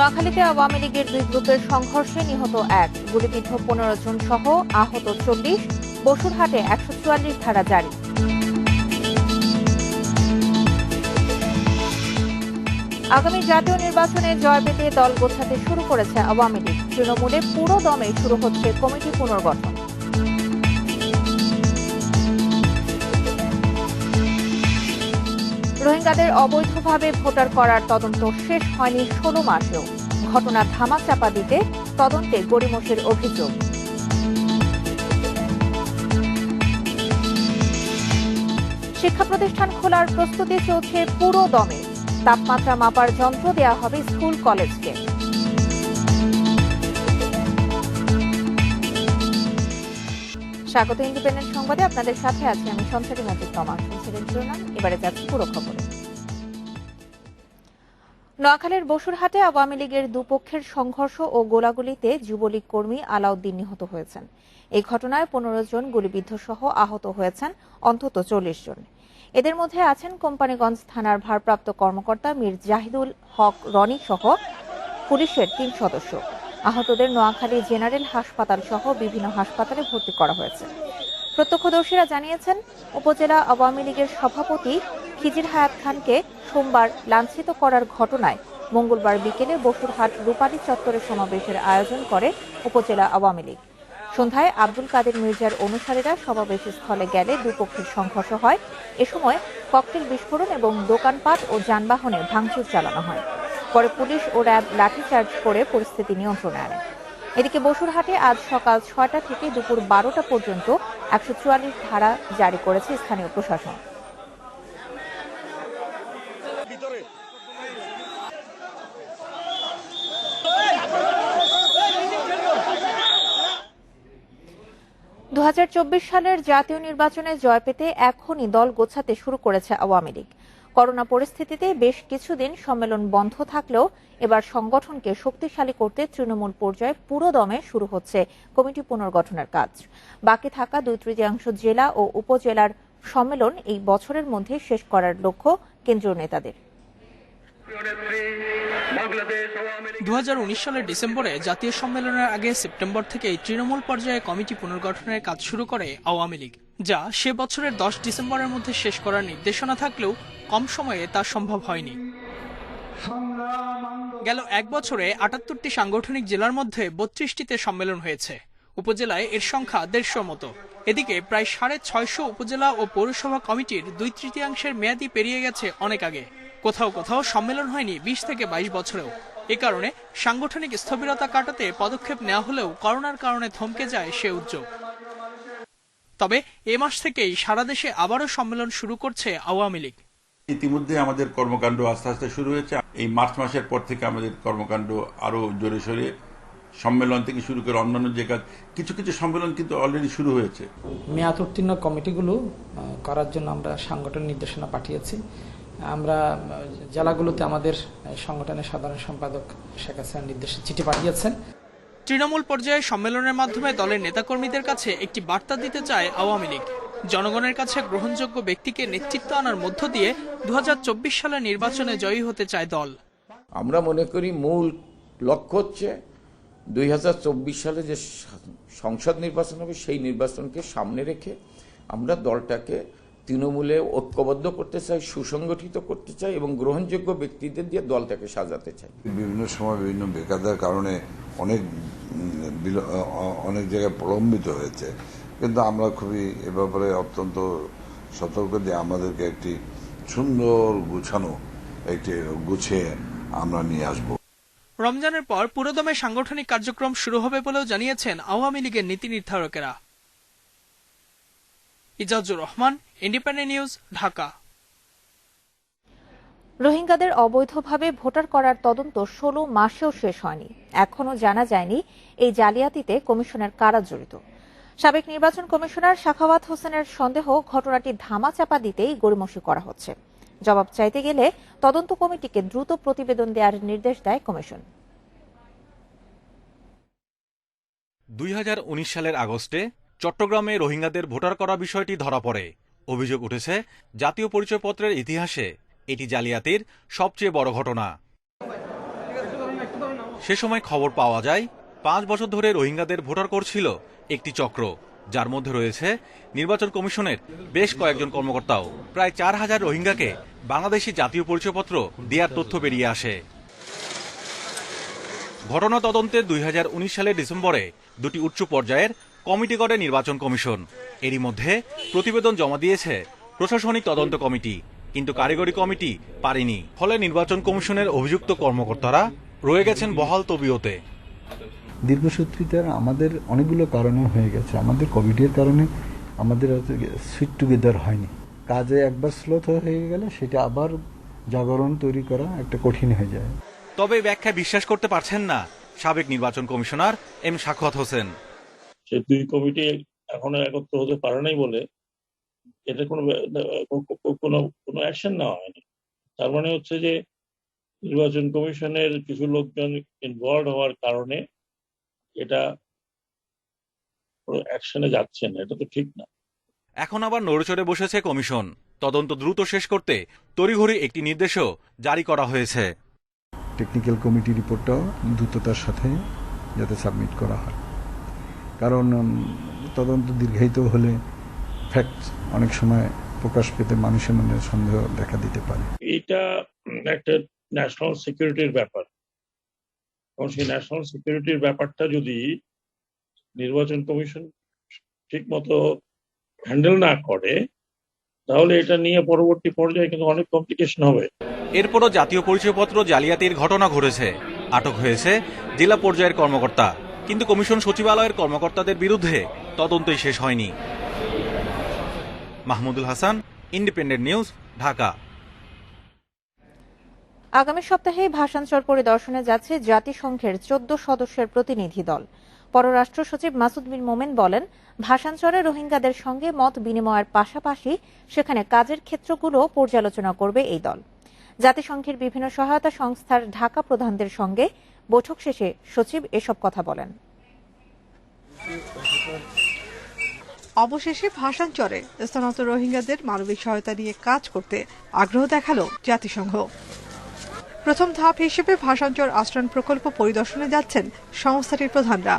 নোয়াখালীতে আওয়ামী লীগের দুই গ্রুপের সংঘর্ষে নিহত ১, গুলিবিদ্ধ ১৫ জন সহ আহত ৪০, বসুরহাটে ১৪৪ ধারা জারি। আগামী জাতীয় নির্বাচনে জয় পেতে দল গোছাতে শুরু করেছে আওয়ামী লীগ। তৃণমূলে পুরো দমে শুরু হচ্ছে কমিটি পুনর্গঠন। রোহিঙ্গাদের অবৈধভাবে ভোটার করার তদন্ত শেষ হয়নি ১৬ মাসেও। ঘটনা ধামাচাপা দিতে তদন্তে গড়িমসির অভিযোগ। শিক্ষা প্রতিষ্ঠান খোলার প্রস্তুতি চলছে পুরো দমে। তাপমাত্রা মাপার যন্ত্র দেওয়া হবে স্কুল কলেজকে। স্বাগত ইন্ডিপেন্ডেন্ট সংবাদে, আপনাদের সাথে আছি আমি সঞ্চারী মজিদ তমা। শুনছিলেন শিরোনাম, এবারে যাচ্ছি পুরো খবরে। নোয়াখালীর বসুরহাটে আওয়ামী লীগের দুপক্ষের সংঘর্ষ ও গোলাগুলিতে যুবলীগ কর্মী আলাউদ্দিন নিহত হয়েছেন। এই ঘটনায় ১৫ জন গুলিবিদ্ধ সহ আহত হয়েছেন অন্তত ৪০ জন। এদের মধ্যে আছেন কোম্পানিগঞ্জ থানার ভারপ্রাপ্ত কর্মকর্তা মীর জাহিদুল হক রনি সহ পুলিশের ৩ সদস্য। আহতদের নোয়াখালী জেনারেল হাসপাতাল সহ বিভিন্ন হাসপাতালে ভর্তি করা হয়েছে। প্রত্যক্ষদর্শীরা জানিয়েছেন, উপজেলা আওয়ামী লীগের সভাপতি খিজির হায়াত খানকে সোমবার লাঞ্ছিত করার ঘটনায় মঙ্গলবার বিকেলে বসুরহাট রূপালী চত্বরে সমাবেশের আয়োজন করে উপজেলা আওয়ামী লীগ। সন্ধ্যায় আব্দুল কাদের মির্জার অনুসারীরা সমাবেশ স্থলে গেলে দুপক্ষের সংঘর্ষ হয়। এ সময় ককটেল বিস্ফোরণ এবং দোকানপাট ও যানবাহনে ভাঙচুর চালানো হয়। পরে পুলিশ ও র্যাব লাঠিচার্জ করে পরিস্থিতি নিয়ন্ত্রণে আনে। এদিকে বসুরহাটে আজ সকাল ৬টা থেকে দুপুর ১২টা পর্যন্ত ১৪৪ ধারা জারি করেছে স্থানীয় প্রশাসন। দু সালের জাতীয় নির্বাচনে জয় পেতে এখনই দল গোছাতে শুরু করেছে আওয়ামী লীগ। করোনা পরিস্থিতিতে বেশ কিছুদিন সম্মেলন বন্ধ থাকলেও এবার সংগঠনকে শক্তিশালী করতে তৃণমূল পর্যায়ে পুরো দমে শুরু হচ্ছে কমিটি পুনর্গঠনের কাজ। বাকি থাকা ২/৩ জেলা ও উপজেলার সম্মেলন এই বছরের মধ্যে শেষ করার লক্ষ্য কেন্দ্রীয় নেতাদের। ২০১৯ সালের ডিসেম্বরে জাতীয় সম্মেলনের আগে সেপ্টেম্বর থেকেই তৃণমূল পর্যায়ে কমিটি পুনর্গঠনের কাজ শুরু করে আওয়ামী লীগ, যা সে বছরের ১০ ডিসেম্বরের মধ্যে শেষ করার নির্দেশনা থাকলেও কম সময়ে তা সম্ভব হয়নি। গেল এক বছরে ৭৮টি সাংগঠনিক জেলার মধ্যে ৩২টিতে সম্মেলন হয়েছে। উপজেলায় এর সংখ্যা ১৫০ মতো। এদিকে প্রায় ৬৫০ উপজেলা ও পৌরসভা কমিটির ২/৩ মেয়াদি পেরিয়ে গেছে অনেক আগে। কোথাও কোথাও সম্মেলন হয়নি ২০ থেকে ২২ বছরেও। এ কারণে সাংগঠনিক স্থবিরতা কাটাতে পদক্ষেপ নেওয়া হলেও করোনার কারণে থমকে যায় সে উদ্যোগ। তবে এ মাস থেকেই সারা দেশে আবারও সম্মেলন শুরু করছে আওয়ামী লীগ। ইতিমধ্যে আমাদের কর্মকাণ্ড আস্তে আস্তে শুরু হয়েছে। এই মার্চ মাসের পর থেকে আমাদের কর্মকাণ্ড আরো জোরে সোরে, সম্মেলন থেকে শুরু করে অন্যান্য যে কাজ, কিছু কিছু সম্মেলন কিন্তু অলরেডি শুরু হয়েছে। মেয়াদ উত্তীর্ণ কমিটিগুলো করার জন্য আমরা সাংগঠনিক নির্দেশনা পাঠিয়েছি। আমরা জেলাগুলোতে আমাদের সংগঠনের সাধারণ সম্পাদক শেখ হাসিনার নির্দেশে চিঠি পাঠিয়েছেন। তৃণমূল পর্যায়ে সম্মেলনের মাধ্যমে দলের নেতাকর্মীদের কাছে একটি বার্তা দিতে চায় আওয়ামী লীগ। জনগণের কাছে গ্রহণযোগ্য ব্যক্তিকে নেতৃত্ব আনার মধ্য দিয়ে ২০২৪ সালের নির্বাচনে জয়ী হতে চায় দল। আমরা মনে করি মূল লক্ষ্য হচ্ছে ২০২৪ সালে যে সংসদ নির্বাচন হবে সেই নির্বাচনকে সামনে রেখে আমরা দলটাকে তৃণমূলে ঐক্যবদ্ধ করতে চাই, সুসংগঠিত করতে চাই এবং গ্রহণযোগ্য ব্যক্তিদের দিয়ে দলটাকে সাজাতে চাই। বিভিন্ন সময় বিভিন্ন বেকারদের কারণে অনেক জায়গায় প্রলম্বিত হয়েছে, কিন্তু আমরা খুবই এ ব্যাপারে অত্যন্ত সতর্ক যে আমাদেরকে একটি সুন্দর গুছিয়ে আমরা নিয়ে আসব। রমজানের পর পুরোদমে সাংগঠনিক কার্যক্রম শুরু হবে বলেও জানিয়েছেন আওয়ামী লীগের নীতি নির্ধারকেরা। Ijazur Rahman, Independent News, Dhaka. রোহিঙ্গাদের অবৈধভাবে ভোটার করার তদন্ত ১৬ মাসেও শেষ হয়নি। এখনও জানা যায়নি এই জালিয়াতিতে কমিশনের কারা জড়িত। সাবেক নির্বাচন কমিশনার সাখাওয়াত হোসেনের সন্দেহ, ঘটনাটি ধামাচাপা দিতেই গড়িমসি করা হচ্ছে। জবাব চাইতে গেলে তদন্ত কমিটিকে দ্রুত প্রতিবেদন দেওয়ার নির্দেশ দেয় কমিশন। ২০১৯ সালের আগস্টে চট্টগ্রামে রোহিঙ্গাদের ভোটার করা বিষয়টি ধরা পড়ে। অভিযোগ উঠেছে, জাতীয় পরিচয়পত্রের ইতিহাসে এটি জালিয়াতির সবচেয়ে বড় ঘটনা। সে সময় খবর পাওয়া যায় 5 বছর ধরে রোহিঙ্গাদের ভোটার করছিল একটি চক্র, যার মধ্যে রয়েছে নির্বাচন কমিশনের বেশ কয়েকজন কর্মকর্তাও। প্রায় 4000 রোহিঙ্গাকে বাংলাদেশি জাতীয় পরিচয়পত্র দেওয়ার তথ্য বেরিয়ে আসে। ঘটনা তদন্তে 2019 সালের ডিসেম্বরে দুটি উচ্চ পর্যায়ের কমিটি করে নির্বাচন কমিশন। এরই মধ্যে প্রতিবেদন জমা দিয়েছে প্রশাসনিক তদন্ত কমিটি, কিন্তু কারিগরি কমিটি পারেনি। ফলে নির্বাচন কমিশনের অভিযুক্ত কর্মকর্তারা রয়ে গেছেন বহাল তবিয়তে। দীর্ঘসূত্রিতার আমাদের অনেকগুলো কারণে হয়ে গেছে। আমাদের কোভিডের কারণে আমাদের সুইট টুগেদার হয়নি। কাজে একবার স্লো হয়ে গেলে সেটা আবার জাগরণ তৈরি করা একটা কঠিন হয়ে যায়। তবে ব্যাখ্যা বিশ্বাস করতে পারছেন না সাবেক নির্বাচন কমিশনার এম সাখাওয়াত হোসেন। সে দুই কমিটি এখনো একত্র হতে পারে নাই বলে এটা কোনো অ্যাকশন নেওয়া হয়নি। তার মানে হচ্ছে যে নির্বাচন কমিশনের কিছু লোকজন ইনভলভ হওয়ার কারণে এটা অ্যাকশনে যাচ্ছে না, এটা তো ঠিক না। এখন আবার নড়েচড়ে বসেছে কমিশন। তদন্ত দ্রুত শেষ করতে তড়িঘড়ি একটি নির্দেশও জারি করা হয়েছে। টেকনিক্যাল কমিটি রিপোর্টটাও দ্রুততার সাথে যাতে সাবমিট করা হয়, কারণ তদন্ত দীর্ঘায়িত হলে ফ্যাক্ট অনেক সময় প্রকাশ পেতে মানুষের মনে সন্দেহ দেখা দিতে পারে। এটা একটা ন্যাশনাল সিকিউরিটির ব্যাপার, এবং সেই ন্যাশনাল সিকিউরিটির ব্যাপারটা যদি নির্বাচন কমিশন ঠিক মতো হ্যান্ডেল না করে তাহলে এটা নিয়ে পরবর্তী পর্যায়ে কিন্তু অনেক কমপ্লিকেশন হবে। এরপরও জাতীয় পরিচয়পত্র জালিয়াতির ঘটনা ঘটেছে, আটক হয়েছে জেলা পর্যায়ের কর্মকর্তা, কিন্তু কমিশন সচিবালয়ের কর্মকর্তাদের বিরুদ্ধে তদন্তই শেষ হয়নি। Mahmudul Hasan, independent News, Dhaka. আগামী সপ্তাহে ভাষাঞ্চল পরিদর্শনে যাচ্ছে জাতিসংঘের 14 সদস্যের প্রতিনিধি দল। পররাষ্ট্র সচিব মাসুদ বিন মোমেন বলেন, ভাষাঞ্চলে রোহিঙ্গাদের সঙ্গে মত বিনিময়ের পাশাপাশি সেখানে কাজের ক্ষেত্রগুলো পর্যালোচনা করবে এই দল। জাতিসংঘের বিভিন্ন সহায়তা সংস্থার ঢাকা প্রধানদের সঙ্গে বৈঠক শেষে সচিব এসব কথা বলেন। অবশেষে ভাষাঞ্চলে স্থানান্তর রোহিঙ্গাদের মানবিক সহায়তা নিয়ে কাজ করতে আগ্রহ দেখালো জাতিসংঘ। প্রথম ধাপ হিসেবে ভাষাঞ্চল আশ্রয়ণ প্রকল্প পরিদর্শনে যাচ্ছেন সংস্থাটির প্রধানরা।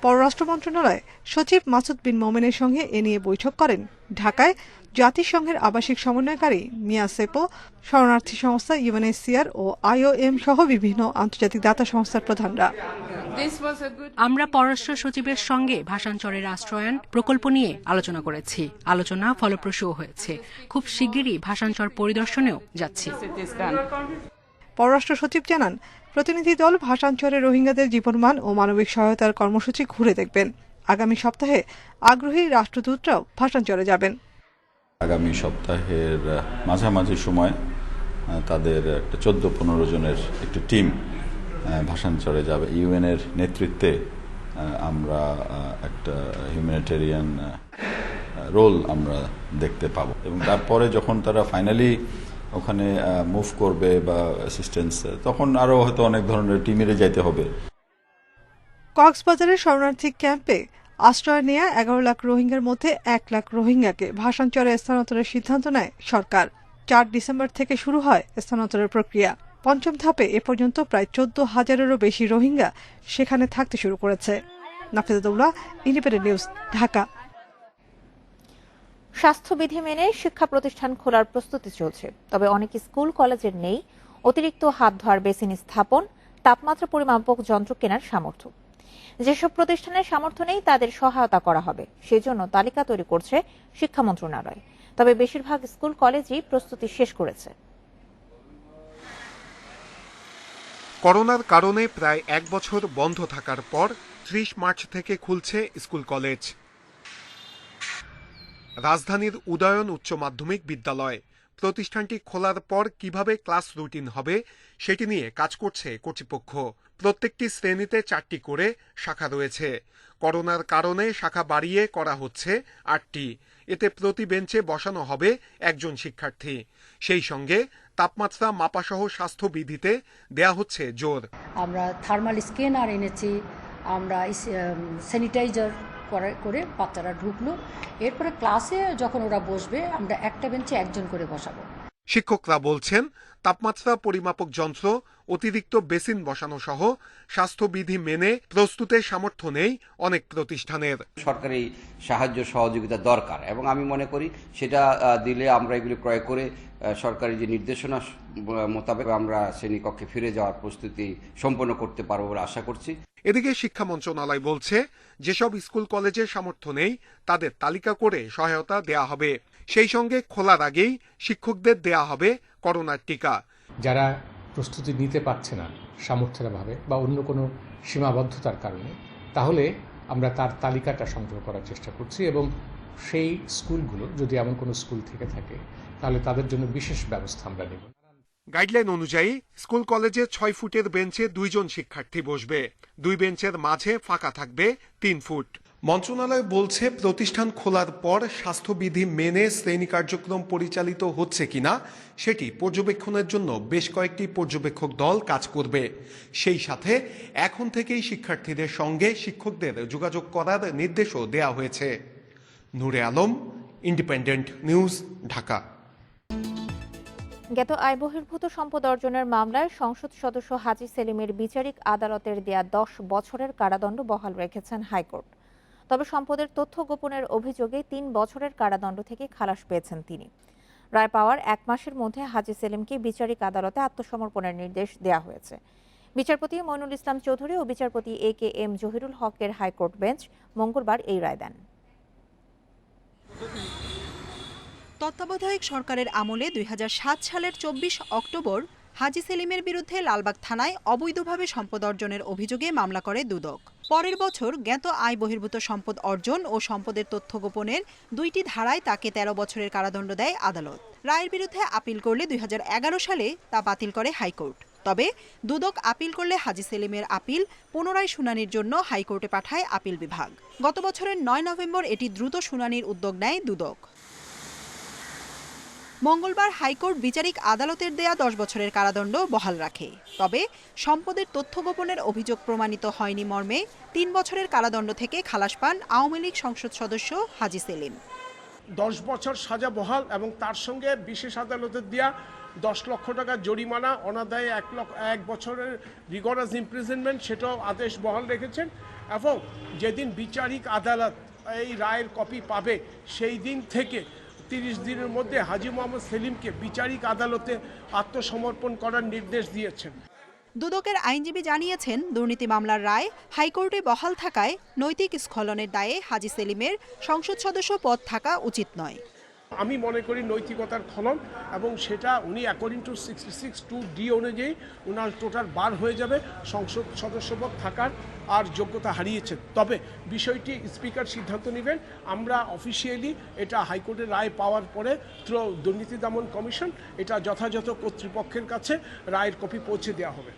পররাষ্ট্র মন্ত্রণালয় সচিব মাসুদ বিন মোমেনের সঙ্গে এ নিয়ে বৈঠক করেন ঢাকায় জাতিসংঘের আবাসিক সমন্বয়কারী মিয়া সেপো, শরণার্থী সংস্থা ইউএনএইচসিআর ও IOM সহ বিভিন্ন আন্তর্জাতিক দাতা সংস্থার প্রধানরা। আমরা পররাষ্ট্র সচিবের সঙ্গে ভাষাঞ্চলের আশ্রয়ণ প্রকল্প নিয়ে আলোচনা করেছি। আলোচনা ফলপ্রসূ হয়েছে। খুব শিগগিরই ভাষাঞ্চল পরিদর্শনেও যাচ্ছি। পররাষ্ট্র সচিব জানান, প্রতিনিধি দল ভাষাঞ্চলে রোহিঙ্গাদের জীবনমান ও মানবিক সহায়তার কর্মসূচি ঘুরে দেখবেন। আগামী সপ্তাহে আগ্রহী রাষ্ট্রদূতরাও ভাষাঞ্চলে যাবেন। আগামী সপ্তাহের মাঝামাঝি সময় তাদের একটা 14-15 জনের একটি টিম ভাষাঞ্চলে যাবে। ইউএনের নেতৃত্বে আমরা একটা হিউম্যানিটেরিয়ান রোল আমরা দেখতে পাবো, এবং তারপরে যখন তারা ফাইনালি ওখানে মুভ করবে বা অ্যাসিস্ট্যান্স, তখন আরো হয়তো অনেক ধরনের টিমেরে যাইতে হবে। কক্সবাজারের শরণার্থী ক্যাম্পে আশ্রয় নেয়া 11 লাখ রোহিঙ্গার মধ্যে 1 লাখ রোহিঙ্গাকে ভাষাঞ্চলে স্থানান্তরের সিদ্ধান্ত নেয় সরকার। 4 ডিসেম্বর থেকে শুরু হয় স্থানান্তরের প্রক্রিয়া। পঞ্চম ধাপে এ পর্যন্ত প্রায় 14,000-এরও বেশি রোহিঙ্গা সেখানে থাকতে শুরু করেছে। নাফিজাতুল্লাহ, ইন্ডিপেন্ডেন্ট নিউজ, ঢাকা। স্বাস্থ্যবিধি মেনে শিক্ষা প্রতিষ্ঠান খোলার প্রস্তুতি চলছে, তবে অনেক স্কুল কলেজের নেই অতিরিক্ত হাত ধোয়ার বেসিন স্থাপন, তাপমাত্রা পরিমাপক যন্ত্র কেনার সামর্থ্য। যেসব প্রতিষ্ঠানের সামর্থ্য নেই তাদের সহায়তা করা হবে, সেজন্য তালিকা তৈরি করছে শিক্ষা মন্ত্রণালয়। তবে বেশিরভাগ স্কুল কলেজই প্রস্তুতি শেষ করেছে। করোনার কারণে প্রায় 1 বছর বন্ধ থাকার পর 30 মার্চ থেকে খুলছে স্কুল কলেজ। রাজধানীর উদয়ন উচ্চ মাধ্যমিক বিদ্যালয় প্রতিষ্ঠানটি খোলার পর কিভাবে ক্লাস রুটিন হবে সেটি নিয়ে কাজ করছে কর্তৃপক্ষ। প্রত্যেকটি শ্রেণীতে 4টি করে শাখা রয়েছে। করোনার কারণে শাখা বাড়িয়ে করা হচ্ছে 8টি। এতে প্রতি বেঞ্চে বসানো হবে 1জন শিক্ষার্থী। সেই সঙ্গে তাপমাত্রা মাপাসহ স্বাস্থ্যবিধিতে দেয়া হচ্ছে জোর। আমরা থার্মাল স্ক্যানার এনেছি, আমরা স্যানিটাইজার করে বাচ্চারা ঢুকলো। এরপরে ক্লাসে যখন ওরা বসবে আমরা একটা বেঞ্চে 1জন করে বসাবো। শিক্ষকরা বলছেন তাপমাত্রা পরিমাপক যন্ত্র, অতিরিক্ত বেসিন বসানো সহ স্বাস্থ্যবিধি মেনে প্রস্তুতের সামর্থ্য নেই অনেক প্রতিষ্ঠানের। সরকারি সাহায্য সহযোগিতা দরকার এবং আমি মনে করি সেটা দিলে আমরা এগুলি ক্রয় করে সরকারি যে নির্দেশনা মোতাবেক আমরা শ্রেণীকক্ষে ফিরে যাওয়ার প্রস্তুতি সম্পন্ন করতে পারবো বলে আশা করছি। এদিকে শিক্ষা মন্ত্রণালয় বলছে যেসব স্কুল কলেজের সামর্থ্য নেই তাদের তালিকা করে সহায়তা দেয়া হবে। সেই সঙ্গে খোলার আগেই শিক্ষকদের দেয়া হবে করোনার টিকা। যারা প্রস্তুতি নিতে পারছে না সামর্থ্যের অভাবে বা অন্য কোনো সীমাবদ্ধতার কারণে, তাহলে আমরা তার তালিকাটা সংগ্রহ করার চেষ্টা করছি এবং সেই স্কুলগুলো যদি এমন কোনো স্কুল থেকে থাকে তাহলে তাদের জন্য বিশেষ ব্যবস্থা আমরা নেব। গাইডলাইন অনুযায়ী স্কুল কলেজে 6 ফুটের বেঞ্চে 2 জন শিক্ষার্থী বসবে, 2 বেঞ্চের মাঝে ফাঁকা থাকবে 3 ফুট। মন্ত্রণালয় বলছে প্রতিষ্ঠান খোলার পর স্বাস্থ্যবিধি মেনে শ্রেণী কার্যক্রম পরিচালিত হচ্ছে কিনা সেটি পর্যবেক্ষণের জন্য বেশ কয়েকটি পর্যবেক্ষক দল কাজ করবে। সেই সাথে এখন থেকেই শিক্ষার্থীদের সঙ্গে শিক্ষকদের যোগাযোগ করার নির্দেশও দেয়া হয়েছে। নূরে আলম, ইন্ডিপেন্ডেন্ট নিউজ, ঢাকা। জ্ঞাত আয় বহির্ভূত সম্পদ অর্জনের মামলায় সংসদ সদস্য হাজী সেলিমের বিচারিক আদালতের দেয়া 10 বছরের কারাদণ্ড বহাল রেখেছেন হাইকোর্ট। তবে সম্পদের তথ্য গোপনের অভিযোগে 3 বছরের কারাদণ্ড থেকে খালাস পেয়েছেন তিনি। রায় পাওয়ার 1 মাসের মধ্যে হাজী সেলিমকে বিচারিক আদালতে আত্মসমর্পণের নির্দেশ দেওয়া হয়েছে। বিচারপতি মইনুল ইসলাম চৌধুরী ও বিচারপতি AK-M জহিরুল হকের হাইকোর্ট বেঞ্চ মঙ্গলবার এই রায় দেন। তত্ত্বাবধায়ক সরকারের আমলে 2007 সালের 24 অক্টোবর হাজী সেলিমের বিরুদ্ধে লালবাগ থানায় অবৈধভাবে সম্পদ অর্জনের অভিযোগে মামলা করে দুদক। পরের বছর জ্ঞাত আয় বহির্ভূত সম্পদ অর্জন ও সম্পদের তথ্য গোপনের 2টি ধারায় তাকে 13 বছরের কারাদণ্ড দেয় আদালত। রায়ের বিরুদ্ধে আপিল করলে 2011 সালে তা বাতিল করে হাইকোর্ট। তবে দুদক আপিল করলে হাজী সেলিমের আপিল পুনরায় শুনানির জন্য হাইকোর্টে পাঠায় আপিল বিভাগ। গত বছরের 9 নভেম্বর এটি দ্রুত শুনানির উদ্যোগ নেয় দুদক। মঙ্গলবার হাইকোর্ট বিচারিক আদালতের দেয়া 10 বছরের কারাদণ্ড বহাল রাখে। তবে সম্পদের তথ্য গোপনের অভিযোগ প্রমাণিত হয়নি মর্মে 3 বছরের কারাদণ্ড থেকে খালাস পান আওয়ামী লীগ সংসদ সদস্য হাজী সেলিম। 10 বছর সাজা বহাল এবং তার সঙ্গে বিশেষ আদালতের দেয়া 10 লক্ষ টাকা জরিমানা, অনাদায়ে 1 বছরের রিগরাস ইমপ্রিজনমেন্ট সেটাও আদেশ বহাল রেখেছেন। এবং যেদিন বিচারিক আদালত এই রায়ের কপি পাবে সেই দিন থেকে 30 দিনের মধ্যে হাজী মোহাম্মদ সেলিমকে বিচারিক আদালতে আত্মসমর্পণ করার নির্দেশ দিয়েছেন। দুদকের আইনজীবী জানিয়েছেন, দুর্নীতি মামলার রায় হাইকোর্টে বহাল থাকায় নৈতিক স্খলনের দায়ে হাজী সেলিমের সংসদ সদস্য পদ থাকা উচিত নয়। আমি মনে করি নৈতিকতার খনন, এবং সেটা উনি অ্যাকর্ডিং টু 66(2)D অনুযায়ী উনার টোটাল বার হয়ে যাবে, সংসদ সদস্যপদ থাকার আর যোগ্যতা হারিয়েছেন। তবে বিষয়টি স্পিকার সিদ্ধান্ত নেবেন। আমরা অফিসিয়ালি এটা হাইকোর্টের রায় পাওয়ার পরে থ্রু দুর্নীতি দমন কমিশন এটা যথাযথ কর্তৃপক্ষের কাছে রায়ের কপি পৌঁছে দেওয়া হবে।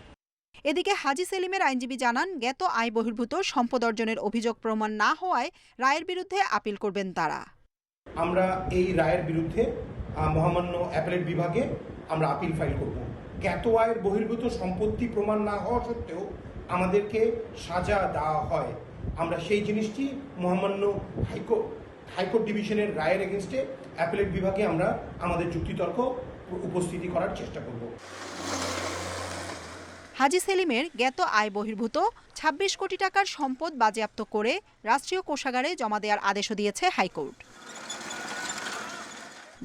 এদিকে হাজী সেলিমের আইনজীবী জানান, জ্ঞাত আয় বহির্ভূত সম্পদ অর্জনের অভিযোগ প্রমাণ না হওয়ায় রায়ের বিরুদ্ধে আপিল করবেন তারা। আমরা এই রায়ের বিরুদ্ধে মহামান্য অ্যাপেলেট বিভাগে আমরা আপিল ফাইল করব। জ্ঞাত আয়ের বহির্ভূত সম্পত্তি প্রমাণ না হওয়া সত্ত্বেও আমাদেরকে সাজা দেওয়া হয়, আমরা সেই জিনিসটি মহামান্য হাইকোর্ট ডিভিশনের রায়ের এগেনস্টে অ্যাপেলেট বিভাগে আমরা আমাদের যুক্তিতর্ক উপস্থিতি করার চেষ্টা করব। হাজী সেলিমের জ্ঞাত আয় বহির্ভূত 26 কোটি টাকার সম্পদ বাজেয়াপ্ত করে রাষ্ট্রীয় কোষাগারে জমা দেওয়ার আদেশও দিয়েছে হাইকোর্ট।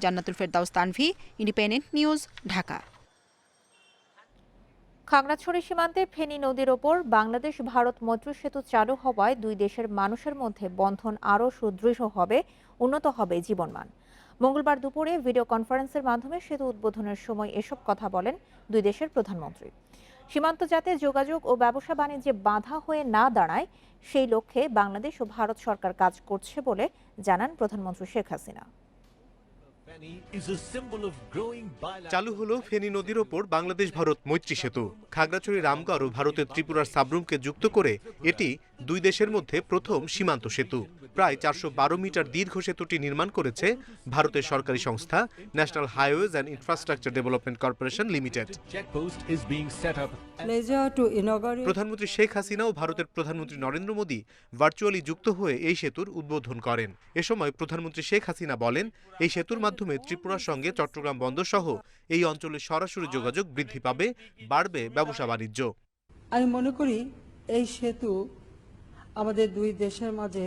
জান্নাতুল ফেরদাউস তানভি, ইন্ডিপেন্ডেন্ট নিউজ, ঢাকা। খাগড়াছড়ি সীমান্তে ফেনী নদীর ওপর বাংলাদেশ ভারত মৈত্রী সেতু চালু হওয়ায় দুই দেশের মানুষের মধ্যে বন্ধন আরও সুদৃঢ় হবে, উন্নত হবে জীবনমান। মঙ্গলবার দুপুরে ভিডিও কনফারেন্সের মাধ্যমে সেতু উদ্বোধনের সময় এসব কথা বলেন দুই দেশের প্রধানমন্ত্রী। সীমান্ত যাতে যোগাযোগ ও ব্যবসা বাণিজ্যে বাধা হয়ে না দাঁড়ায় সেই লক্ষ্যে বাংলাদেশ ও ভারত সরকার কাজ করছে বলে জানান প্রধানমন্ত্রী শেখ হাসিনা। চালু হলো ফেনী নদীর ওপর বাংলাদেশ ভারত মৈত্রী সেতু। খাগড়াছড়ি রামগড় ও ভারতের ত্রিপুরার সাবরুমকে যুক্ত করে এটি দুই দেশের মধ্যে প্রথম সীমান্ত সেতু। প্রায় ৪১২ মিটার দীর্ঘ সেতুটি নির্মাণ করেছে ভারতের সরকারি সংস্থা national highways and infrastructure development corporation limited. প্রধানমন্ত্রী শেখ হাসিনা ও ভারতের প্রধানমন্ত্রী নরেন্দ্র মোদী ভার্চুয়ালি যুক্ত হয়ে এই সেতুর উদ্বোধন করেন। এ সময় প্রধানমন্ত্রী শেখ হাসিনা বলেন, এই সেতুর মাধ্যমে ত্রিপুরার সঙ্গে চট্টগ্রাম বন্দর সহ এই অঞ্চলে সরাসরি যোগাযোগ বৃদ্ধি পাবে, বাড়বে ব্যবসা বাণিজ্য। আমি মনে করি এই সেতু আমাদের দুই দেশের মাঝে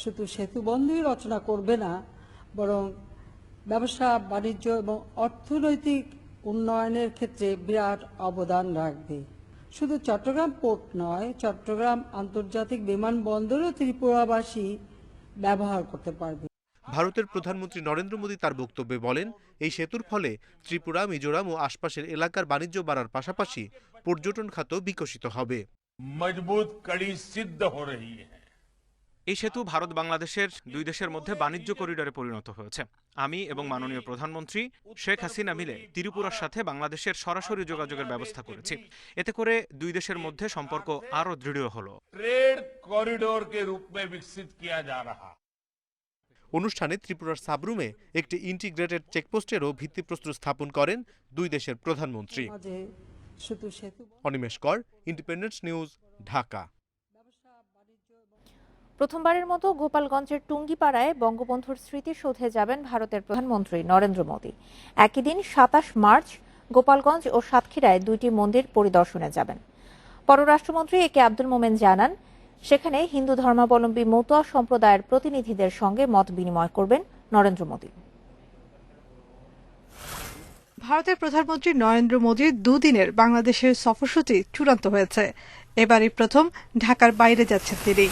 শুধু সেতু বন্ধই রচনা করবে না, বরং ব্যবসা বাণিজ্য এবং অর্থনৈতিক উন্নয়নের ক্ষেত্রে বিরাট অবদান রাখবে। শুধু চট্টগ্রাম পোর্ট নয়, চট্টগ্রাম আন্তর্জাতিক বিমানবন্দরও ত্রিপুরাবাসী ব্যবহার করতে পারবে। ভারতের প্রধানমন্ত্রী নরেন্দ্র মোদী তার বক্তব্যে বলেন, এই সেতুর ফলে ত্রিপুরা, মিজোরাম ও আশপাশের এলাকার বাণিজ্য বাড়ার পাশাপাশি পর্যটন খাত বিকশিত হবে। মজবুত কড়ি সিদ্ধ হয়ে রহি হ্যায়। এই সেতু ভারত বাংলাদেশের দুই দেশের মধ্যে বাণিজ্য করিডোরে পরিণত হয়েছে। আমি এবং মাননীয় প্রধানমন্ত্রী শেখ হাসিনা মিলে ত্রিপুরার সাথে বাংলাদেশের সরাসরি যোগাযোগের ব্যবস্থা করেছি। এতে করে দুই দেশের মধ্যে সম্পর্ক আরো দৃঢ় হলো। ট্রেড করিডোর কে রূপ মে বিকশিত কিয়া যা রাহা। অনুষ্ঠানে ত্রিপুরার সাবরুমে একটি ইন্টিগ্রেটেড চেকপোস্টেরও ভিত্তিপ্রস্তর স্থাপন করেন দুই দেশের প্রধানমন্ত্রী। অনিমেষ কর, ইন্ডিপেন্ডেন্স নিউজ, ঢাকা। প্রথমবারের মতো গোপালগঞ্জের টুঙ্গিপাড়ায় বঙ্গবন্ধুর স্মৃতিসৌধে যাবেন ভারতের প্রধানমন্ত্রী নরেন্দ্র মোদী। একই দিন ২৭ মার্চ গোপালগঞ্জ ও সাতক্ষীরায় দুইটি মন্দির পরিদর্শনে যাবেন। পররাষ্ট্রমন্ত্রী এ কে আব্দুল মোমেন জানান, সেখানে হিন্দু ধর্মাবলম্বী মতুয়া সম্প্রদায়ের প্রতিনিধিদের সঙ্গে মত বিনিময় করবেন নরেন্দ্র মোদী। ভারতের প্রধানমন্ত্রী নরেন্দ্র মোদীর দুদিনের বাংলাদেশের সফরসূচি চূড়ান্ত হয়েছে। এবারই প্রথম ঢাকার বাইরে যাচ্ছেন তিনি।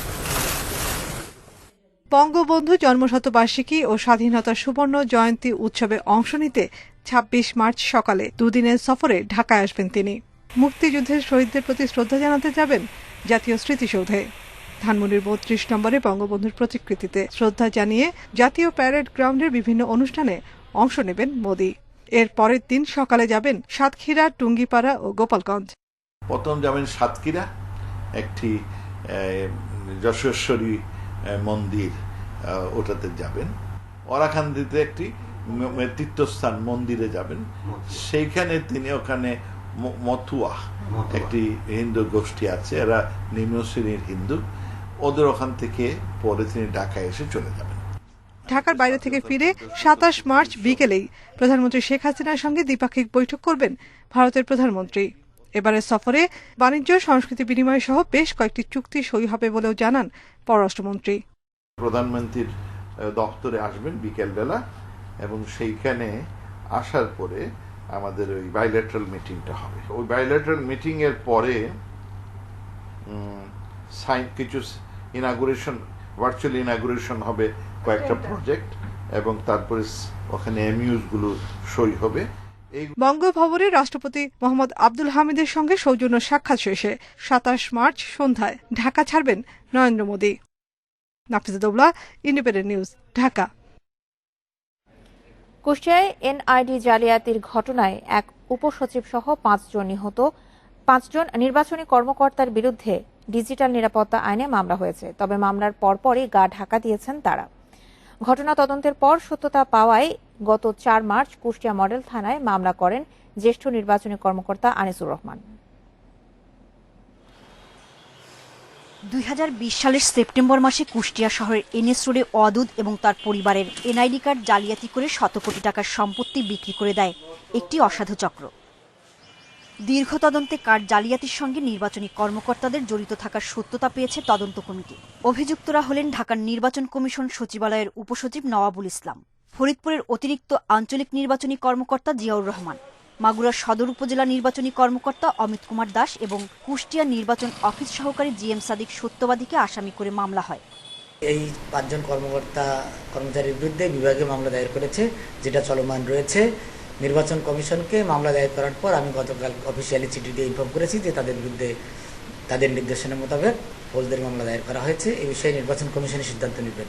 বঙ্গবন্ধু জন্মশতবার্ষিকী ও স্বাধীনতা সুবর্ণ জয়ন্তী উৎসবে অংশ নিতে ২৬ মার্চ সকালে দুদিনের সফরে ঢাকায় আসবেন তিনি। মুক্তিযুদ্ধের শহীদদের প্রতি শ্রদ্ধা জানাতে যাবেন জাতীয় স্মৃতিসৌধে। ধানমন্ডির ৩২ নম্বরে বঙ্গবন্ধুর প্রতিকৃতিতে শ্রদ্ধা জানিয়ে জাতীয় প্যারেড গ্রাউন্ডের বিভিন্ন অনুষ্ঠানে অংশ নেবেন মোদী। এর পরের দিন সকালে যাবেন সাতক্ষীরা, টুঙ্গিপাড়া ও গোপালগঞ্জ। প্রথম যাবেন সাতক্ষীরা, একটি যশস্বরী মন্দির, ওটাতে যাবেন। ওরাখান্দিতে একটি তীর্থস্থান মন্দিরে যাবেন, সেইখানে তিনি ওখানে মতুয়া একটি হিন্দু গোষ্ঠী আছে, এরা নিম্ন শ্রেণীর হিন্দু, ওদের ওখান থেকে পরে তিনি ঢাকায় এসে চলে যাবেন। ঢাকার বাইরে থেকে ফিরে ২৭ মার্চ বিকেলেই প্রধানমন্ত্রী শেখ হাসিনার সঙ্গে দ্বিপাক্ষিক বৈঠক করবেন ভারতের প্রধানমন্ত্রী। এবারের সফরে বাণিজ্য, সংস্কৃতি বিনিময় সহ বেশ কয়েকটি চুক্তি সই হবে বলেও জানান পররাষ্ট্রমন্ত্রী। প্রধানমন্ত্রীর দপ্তরে আসবেন বিকেলবেলা, এবং সেইখানে আসার পরে আমাদের ওই বাইলেটারাল মিটিংটা হবে। ওই বাইলেটারাল মিটিং এর পরে কিছু ইনাগুরেশন, ভার্চুয়াল ইনাগুরেশন হবে কয়েকটা প্রজেক্ট, এবং তারপরে ওখানে এমইউস গুলো সই হবে। বঙ্গভবনে রাষ্ট্রপতি মোহাম্মদ আব্দুল হামিদের সঙ্গে সৌজন্য সাক্ষাৎ শেষে ২৭ মার্চ সন্ধ্যায় ঢাকা ছাড়বেন নরেন্দ্র মোদী। Nafiza Daula, Independent News, Dhaka. কুষ্টিয়ায় এনআইডি জালিয়াতির ঘটনায় এক উপসচিব সহ ৫ জন নির্বাচনী কর্মকর্তার বিরুদ্ধে ডিজিটাল নিরাপত্তা আইনে মামলা হয়েছে। তবে মামলার পরপরই গা ঢাকা দিয়েছেন তারা। ঘটনা তদন্তের পর সত্যতা পাওয়ায় গত ৪ মার্চ কুষ্টিয়া মডেল থানায় মামলা করেন জ্যেষ্ঠ নির্বাচনী কর্মকর্তা আনিসুর রহমান। ২০২০ সালের সেপ্টেম্বর মাসে কুষ্টিয়া শহরের এনএস রোডে অদূত এবং তার পরিবারের এনআইডি কার্ড জালিয়াতি করে শত কোটি টাকার সম্পত্তি বিক্রি করে দেয় একটি অসাধু চক্র। দীর্ঘ তদন্তে কার্ড জালিয়াতির সঙ্গে নির্বাচনী কর্মকর্তাদের জড়িত থাকার সত্যতা পেয়েছে তদন্ত কমিটি। অভিযুক্তরা হলেন ঢাকার নির্বাচন কমিশন সচিবালয়ের উপসচিব নওয়াবুল ইসলাম, ফরিদপুরের অতিরিক্ত আঞ্চলিক নির্বাচনী কর্মকর্তা জিয়াউর রহমান, মাগুরা সদর উপজেলা নির্বাচনী কর্মকর্তা অমিত কুমার দাস এবং কুষ্টিয়া নির্বাচন অফিস সহকারী জিএম সাদিক সত্যবাদীকে আসামি করে মামলা হয়। এই ৫ জন কর্মচারীর বিরুদ্ধে বিভাগে মামলা দায়ের করেছে, যেটা চলমান রয়েছে। নির্বাচন কমিশনকে মামলা দায়ের করার পর আমি গতকাল অফিসিয়ালি চিঠি দিয়ে ইনফর্ম করেছি যে তাদের বিরুদ্ধে তাদের নির্দেশনা মোতাবেক ফৌজদারি মামলা দায়ের করা হয়েছে। এই বিষয়ে নির্বাচন কমিশনের সিদ্ধান্ত নেবেন।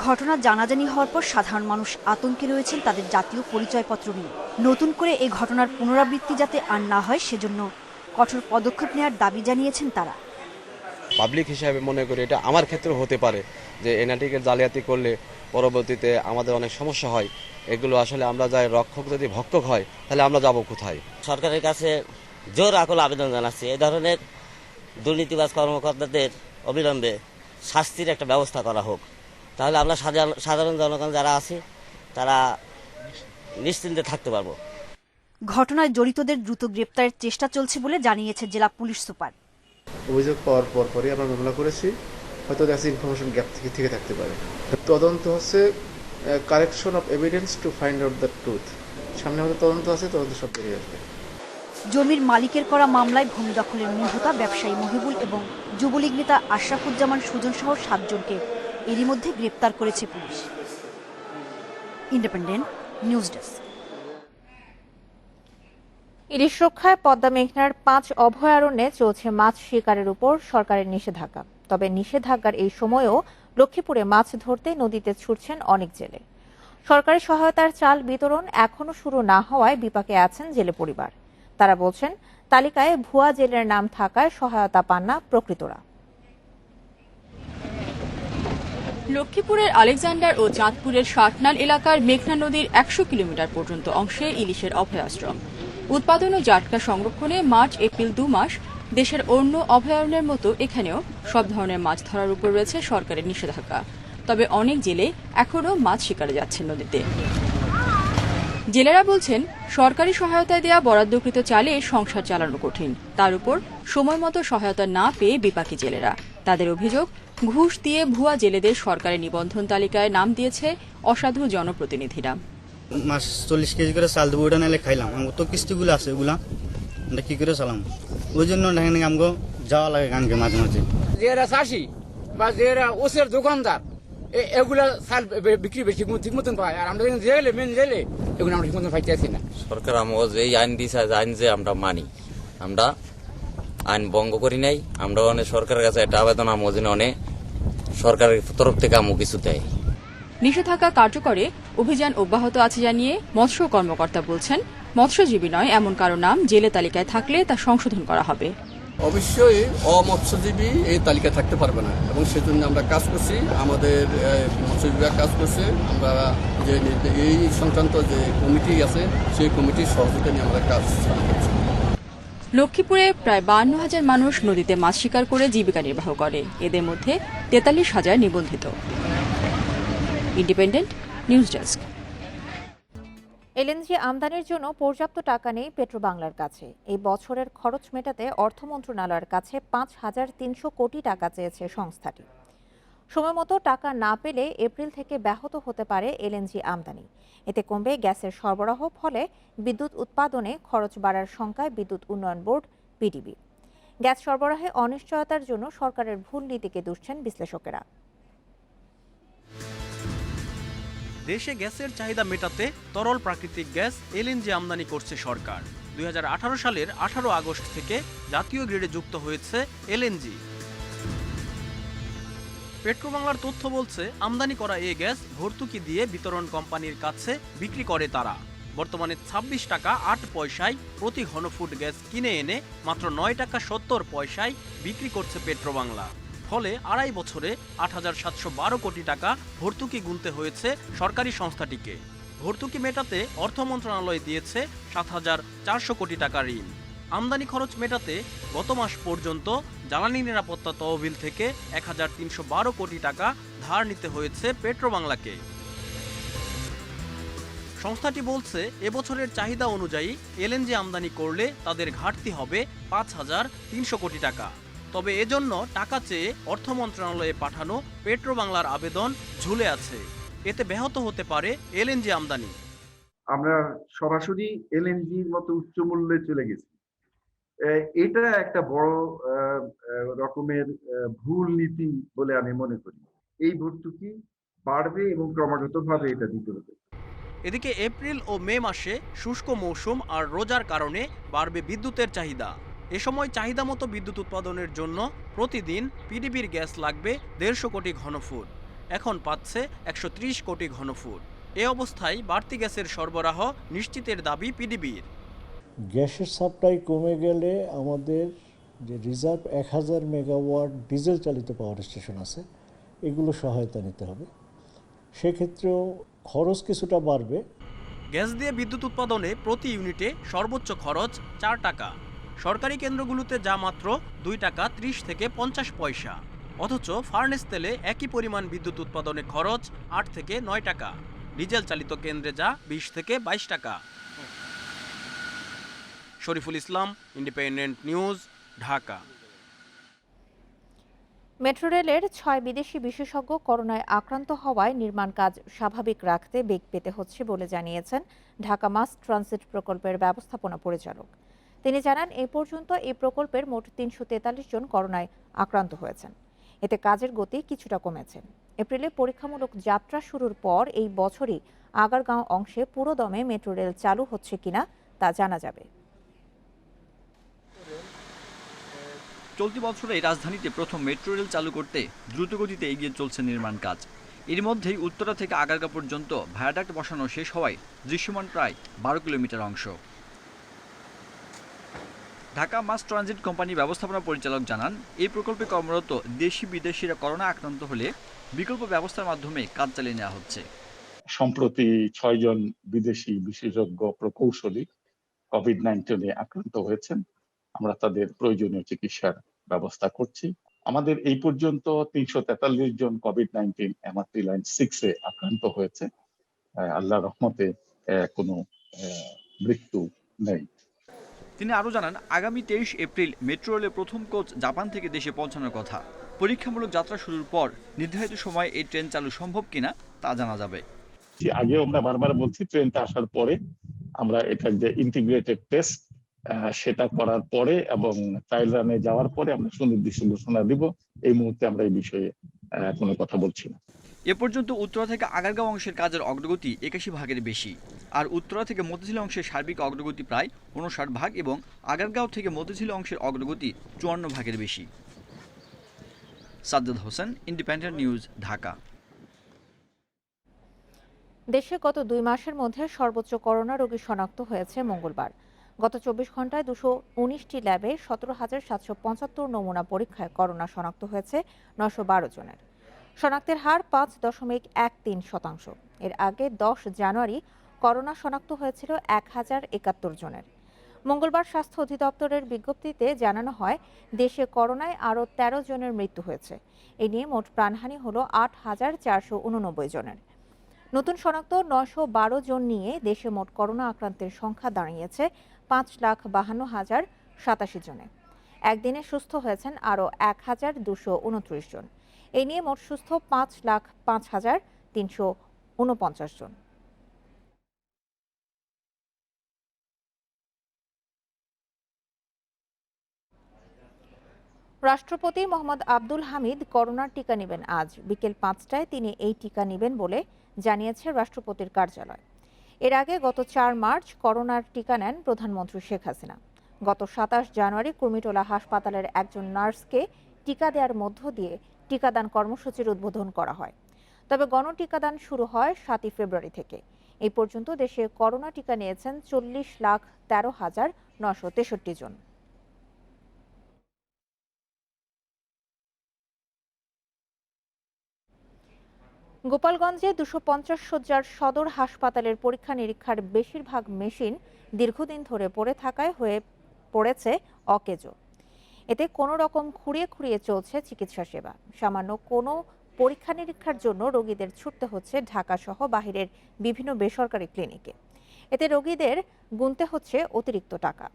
ঘটনা জানাজানি হওয়ার পর সাধারণ মানুষ আতঙ্কে রয়েছেন তাদের জাতীয় পরিচয়পত্র নিয়ে। নতুন করে এই ঘটনার পুনরাবৃত্তি যাতে আর না হয় সেজন্য কঠোর পদক্ষেপ নেওয়ার দাবি জানিয়েছেন তারা। পাবলিক হিসাবে মনে করি এটা আমার ক্ষেত্রে হতে পারে যে এনআইডিকে জালিয়াতি করলে পরবর্তীতে আমাদের অনেক সমস্যা হয়। এগুলো আসলে আমরা যাই রক্ষক যদি ভক্ষক হয় তাহলে আমরা যাব কোথায়? সরকারের কাছে জোর আকুল আবেদন জানাচ্ছি এই ধরনের দুর্নীতিবাজ কর্মকর্তাদের অবিলম্বে শাস্তির একটা ব্যবস্থা করা হোক, তাহলে আমরা সাধারণ জনগণ যারা আছি তারা নিশ্চিন্তে থাকতে পারবো। ঘটনায় জড়িতদের দ্রুত গ্রেপ্তারের চেষ্টা চলছে বলে জানিয়েছে জেলা পুলিশ সুপার। অভিযোগ পাওয়ার পরই আমরা মামলা করেছি, হয়তো কাছে ইনফরমেশন গ্যাপ থেকে থাকতে পারে। তদন্ত হচ্ছে collection of evidence to find out the truth. সামনে হয়তো তদন্ত আছে, তদন্ত সব বেরিয়ে আসবে। জমির মালিকের করা মামলায় ভূমি দখলের মূল হোতা ব্যবসায়ী মহিবুল এবং যুবলীগ নেতা আশরাফুজ্জামান সুজন সহ 7 জনকে এরই মধ্যে গ্রেপ্তার করেছে পুলিশ। Independent News desk. ইলিশ রক্ষায় পদ্মা মেঘনার 5 অভয়ারণ্যে চলছে মাছ শিকারের উপর সরকারের নিষেধাজ্ঞা। তবে নিষেধাজ্ঞার এই সময়েও লক্ষ্মীপুরে মাছ ধরতে নদীতে ছুটছেন অনেক জেলে। সরকারি সহায়তার চাল বিতরণ এখনো শুরু না হওয়ায় বিপাকে আছেন জেলে পরিবার। তারা বলছেন তালিকায় ভুয়া জেলের নাম থাকায় সহায়তা পান না প্রকৃতরা। লক্ষ্মীপুরের আলেকজান্ডার ও চাঁদপুরের শাটনাল এলাকার মেঘনা নদীর 100 কিলোমিটার পর্যন্ত অংশে ইলিশের অভয়াশ্রম। উৎপাদন ও জাটকা সংরক্ষণে মার্চ এপ্রিল 2 মাস দেশের অন্য অভয়ারণ্যের মতো এখানেও সব ধরনের মাছ ধরার উপর রয়েছে সরকারের নিষেধাজ্ঞা। তবে অনেক জেলে এখনও মাছ শিকারে যাচ্ছেন নদীতে। জেলেরা বলছেন সরকারি সহায়তায় দেওয়া বরাদ্দকৃত চালে সংসার চালানো কঠিন, তার উপর সময় মতো সহায়তা না পেয়ে বিপাকী জেলেরা। তাদের অভিযোগ ঘুষ দিয়ে ভুয়া জেলেদের সরকারি নিবন্ধন তালিকায় নাম দিয়েছে অসাধু জনপ্রতিনিধিরা। মাছ 40 কেজি করে চাল দেবো, ওটা নাহলে খাইলাম, আমার তো কিস্তিগুলো আছে, ওগুলা আমরা কি করে চালাম? ওই জন্য আমাকে যাওয়া লাগে গানকে মাঝে মাঝে। যারা চাষি বা যারা ওসের দোকানদার এগুলা চাল বিক্রি বেশি ঠিক মতন পায়, আর আমরা জেলে মেন জেলে এগুলো আমরা ঠিক মতন পাইতেছি না। সরকার আমাকে যে আইন দিছে আইন যে আমরা মানি, আমরা আইন ভঙ্গ করি নাই। আমরা অনেক সরকারের কাছে একটা আবেদন আমাকে অনেক সরকারের তরফ থেকে আমাকে কিছু দেয়। নিষেধাজ্ঞা কার্যকরে অভিযান অব্যাহত আছে জানিয়ে মৎস্য কর্মকর্তা বলছেন মৎস্যজীবী নয় এমন কারো নাম জেলে তালিকায় থাকলে তা সংশোধন করা হবে। অবশ্যই অমৎস্যজীবী এই তালিকায় থাকতে পারবে না, এবং সেজন্য আমরা কাজ করছি, আমাদের মৎস্য বিভাগ কাজ করছে। আমরা যে এই সংক্রান্ত যে কমিটি আছে সেই কমিটির সহযোগিতা নিয়ে আমরা কাজ চালু করছি। লক্ষ্মীপুরে প্রায় 52,000 মানুষ নদীতে মাছ শিকার করে জীবিকা নির্বাহ করে, এদের মধ্যে 43,000 নিবন্ধিত। Independent News desk. এলএনজি আমদানির জন্য পর্যাপ্ত টাকা নেই পেট্রোবাংলার কাছে। এই বছরের খরচ মেটাতে অর্থ মন্ত্রণালয়ের কাছে 5,300 কোটি টাকা চেয়েছে সংস্থাটি। সময়মতো টাকা না পেলে এপ্রিল থেকে ব্যাহত হতে পারে এলএনজি আমদানি। এতে কমবে গ্যাসের সরবরাহ, ফলে বিদ্যুৎ উৎপাদনে খরচ বাড়ার শঙ্কায় বিদ্যুৎ উন্নয়ন বোর্ড পিডিবি। গ্যাস সরবরাহে অনিশ্চয়তার জন্য সরকারের ভুল নীতিকে দুষছেন বিশ্লেষকেরা। দেশে গ্যাসের চাহিদা মেটাতে তরল প্রাকৃতিক গ্যাস এলএনজি আমদানি করছে সরকার। 2018 সালের 18 আগস্ট থেকে জাতীয় গ্রিডে যুক্ত হয়েছে এলএনজি। পেট্রোবাংলার তথ্য বলছে আমদানি করা এই গ্যাস ভর্তুকি দিয়ে বিতরণ কোম্পানির কাছে বিক্রি করে তারা। বর্তমানে 26 টাকা 8 পয়সায় প্রতি ঘনফুট গ্যাস কিনে এনে মাত্র 9 টাকা 70 পয়সায় বিক্রি করছে পেট্রোবাংলা। ফলে আড়াই বছরে 8,712 কোটি টাকা ভর্তুকি গুনতে হয়েছে সরকারি সংস্থাটিকে। ভর্তুকি মেটাতে অর্থ মন্ত্রণালয় দিয়েছে 7,400 কোটি টাকা ঋণ। আমদানি খরচ মেটাতে গত মাস পর্যন্ত জ্বালানি নিরাপত্তা তহবিল থেকে 1,312 কোটি টাকা ধার নিতে হয়েছে পেট্রোবাংলাকে। সংস্থাটি বলছে এবছরের চাহিদা অনুযায়ী এলএনজি আমদানি করলে তাদের ঘাটতি হবে 5,300 কোটি টাকা। তবে এজন্য টাকা চেয়ে অর্থ মন্ত্রণালয়ে পাঠানো পেট্রোবাংলার আবেদন ঝুলে আছে। এতে ব্যাহত হতে পারে এলএনজি আমদানি। আমরা সরাসরি এলএনজির মতো উচ্চ মূল্যে চলে গেছি। এটা একটা বড় রকমের ভুল নীতি বলে আমি মনে করি। এই ভর্তুকি বাড়বে এবং ক্রমাগতভাবে এটা দিতে হবে। এদিকে এপ্রিল ও মে মাসে শুষ্ক মৌসুম আর রোজার কারণে বাড়বে বিদ্যুতের চাহিদা। এ সময় চাহিদা মতো বিদ্যুৎ উৎপাদনের জন্য প্রতিদিন পিডিবির গ্যাস লাগবে 150 কোটি ঘনফুট, এখন পাচ্ছে 130 কোটি ঘনফুট। এ অবস্থায় বাড়তি গ্যাসের সরবরাহ নিশ্চিতের দাবি পিডিবির। গ্যাসের সাপ্লাই কমে গেলে আমাদের যে রিজার্ভ 1000 মেগাওয়াট ডিজেল চালিত পাওয়ার স্টেশন আছে, এগুলো সহায়তা নিতে হবে। সেক্ষেত্রেও খরচ কিছুটা বাড়বে। গ্যাস দিয়ে বিদ্যুৎ উৎপাদনে প্রতি ইউনিটে সর্বোচ্চ খরচ 4 টাকা। সরকারি কেন্দ্রগুলোতে যা মাত্র 2 টাকা 30 থেকে 50 পয়সা। অথচ ফার্নেস তেলে একই পরিমাণ বিদ্যুৎ উৎপাদনে খরচ 8 থেকে 9 টাকা। ডিজেল চালিত কেন্দ্রে যা 20 থেকে 22 টাকা। Shariful Islam, independent News, Dhaka. Metro রেলের 6 বিদেশি বিশেষজ্ঞ করোনায় আক্রান্ত হওয়ায় নির্মাণ কাজ স্বাভাবিক রাখতে বেগ পেতে হচ্ছে বলে জানিয়েছেন ঢাকা মাস ট্রানজিট প্রকল্পের ব্যবস্থাপনা পরিচালক। তিনি জানান, এই পর্যন্ত এই প্রকল্পের মোট 343 জন করোনায় আক্রান্ত হয়েছেন। এতে কাজের গতি কিছুটা কমেছে। এপ্রিলে পরীক্ষামূলক যাত্রা শুরুর পর এই বছরই আগারগাঁও অংশে পুরোদমে মেট্রো রেল চালু হচ্ছে কিনা তা জানা যাবে। চলতি বছরে রাজধানীতে প্রথম মেট্রো রেল চালু করতে দ্রুতগতিতে এগিয়ে চলছে নির্মাণ কাজ। এর মধ্যেই উত্তরা থেকে আগারগাঁও পর্যন্ত ভায়াডাক্ট বসানো শেষ হওয়ায় দৃশ্যমান প্রায় 12 কিলোমিটার অংশ। ঢাকা মাস ট্রানজিট কোম্পানি ব্যবস্থাপনা পরিচালক জানান, এই প্রকল্পে কর্মরত দেশি বিদেশিরা করোনা আক্রান্ত হলে বিকল্প ব্যবস্থার মাধ্যমে কাজ চালিয়ে নেওয়া হচ্ছে। সম্প্রতি 6 জন বিদেশি বিশেষজ্ঞ প্রকৌশলী কোভিড-19 আক্রান্ত হয়েছেন। আমরা তাদের প্রয়োজনীয় চিকিৎসার ব্যবস্থা করছি। আমাদের এই পর্যন্ত 343 জন কোভিড-19 এমআরটি লাইন 6 আক্রান্ত হয়েছে। আল্লাহর রহমতে কোনো মৃত্যু নেই। তিনি আরও জানান, আগামী 23 এপ্রিল মেট্রো রেলের প্রথম কোচ জাপান থেকে দেশে পৌঁছানোর কথা। পরীক্ষামূলক যাত্রা শুরুর পর নির্ধারিত সময়ে এই ট্রেন চালু সম্ভব কিনা তা জানা যাবে। আগে আমরা বারবার বলছি, ট্রেনটা আসার পরে আমরা এটার যে ইন্টিগ্রেটেড টেস্ট সেটা করার পরে এবং ট্রায়াল রানে যাওয়ার পরে আমরা সুনির্দিষ্ট ঘোষণা দিব। এই মুহূর্তে আমরা এই বিষয়ে কোনো কথা বলছি না। এ পর্যন্ত উত্তরা থেকে আগারগাঁও অংশের কাজের অগ্রগতি 81 ভাগের বেশি, আর উত্তরা থেকে মতিঝিল অংশের সার্বিক অগ্রগতি প্রায় 59 ভাগ এবং আগারগাঁও থেকে মতিঝিল অংশের অগ্রগতি 54 ভাগের বেশি। Sajjad Hossain, independent News, Dhaka. দেশে গত 2 মাসের মধ্যে সর্বোচ্চ করোনা রোগী শনাক্ত হয়েছে মঙ্গলবার। গত 24 ঘন্টায় 219টি ল্যাবে 17,775 নমুনা পরীক্ষায় করোনা শনাক্ত হয়েছে 912 জনের। শনাক্তের হার 5.13%। এর আগে 10 জানুয়ারি করোনা শনাক্ত হয়েছিল 1071 জনের। মঙ্গলবার স্বাস্থ্য অধিদপ্তরের বিজ্ঞপ্তিতে জানানো হয়, দেশে করোনায় আরও 13 জনের মৃত্যু হয়েছে। এ নিয়ে মোট প্রাণহানি হল 8,489 জনের। নতুন শনাক্ত 912 জন নিয়ে দেশে মোট করোনা আক্রান্তের সংখ্যা দাঁড়িয়েছে 5,52,087 জনে। একদিনে সুস্থ হয়েছেন আরও 1,229 জন। এই নিয়ে মোট সুস্থ 5,05,349 জন। রাষ্ট্রপতি মোহাম্মদ আব্দুল হামিদ করোনার টিকা নেবেন আজ বিকেল 5টায়। তিনি এই টিকা নেবেন বলে জানিয়েছে রাষ্ট্রপতির কার্যালয়। এর আগে গত 4 মার্চ করোনার টিকা নেন প্রধানমন্ত্রী শেখ হাসিনা। গত 27 জানুয়ারি কুর্মিটোলা হাসপাতালের একজন নার্সকে টিকা দেওয়ার মধ্য দিয়ে টিকাদান কর্মসূচির উদ্বোধন করা হয়। তবে গণটিকাদান শুরু হয় 7 ফেব্রুয়ারি থেকে। এই পর্যন্ত দেশে করোনা টিকা নিয়েছেন 40,13,963 জন। গোপালগঞ্জে 250 শয্যার সদর হাসপাতালের পরীক্ষা নিরীক্ষার বেশিরভাগ মেশিন দীর্ঘদিন ধরে পড়ে থাকায় হয়ে পড়েছে অকেজো। এতে কোনো রকম খুঁড়িয়ে খুঁড়িয়ে চলছে চিকিৎসা সেবা। সামান্য কোনো পরীক্ষা নিরীক্ষার জন্য রোগীদের ছুটতে হচ্ছে ঢাকা সহ বাহিরের বিভিন্ন বেসরকারি ক্লিনিকে। এতে রোগীদের গুনতে হচ্ছে অতিরিক্ত টাকা।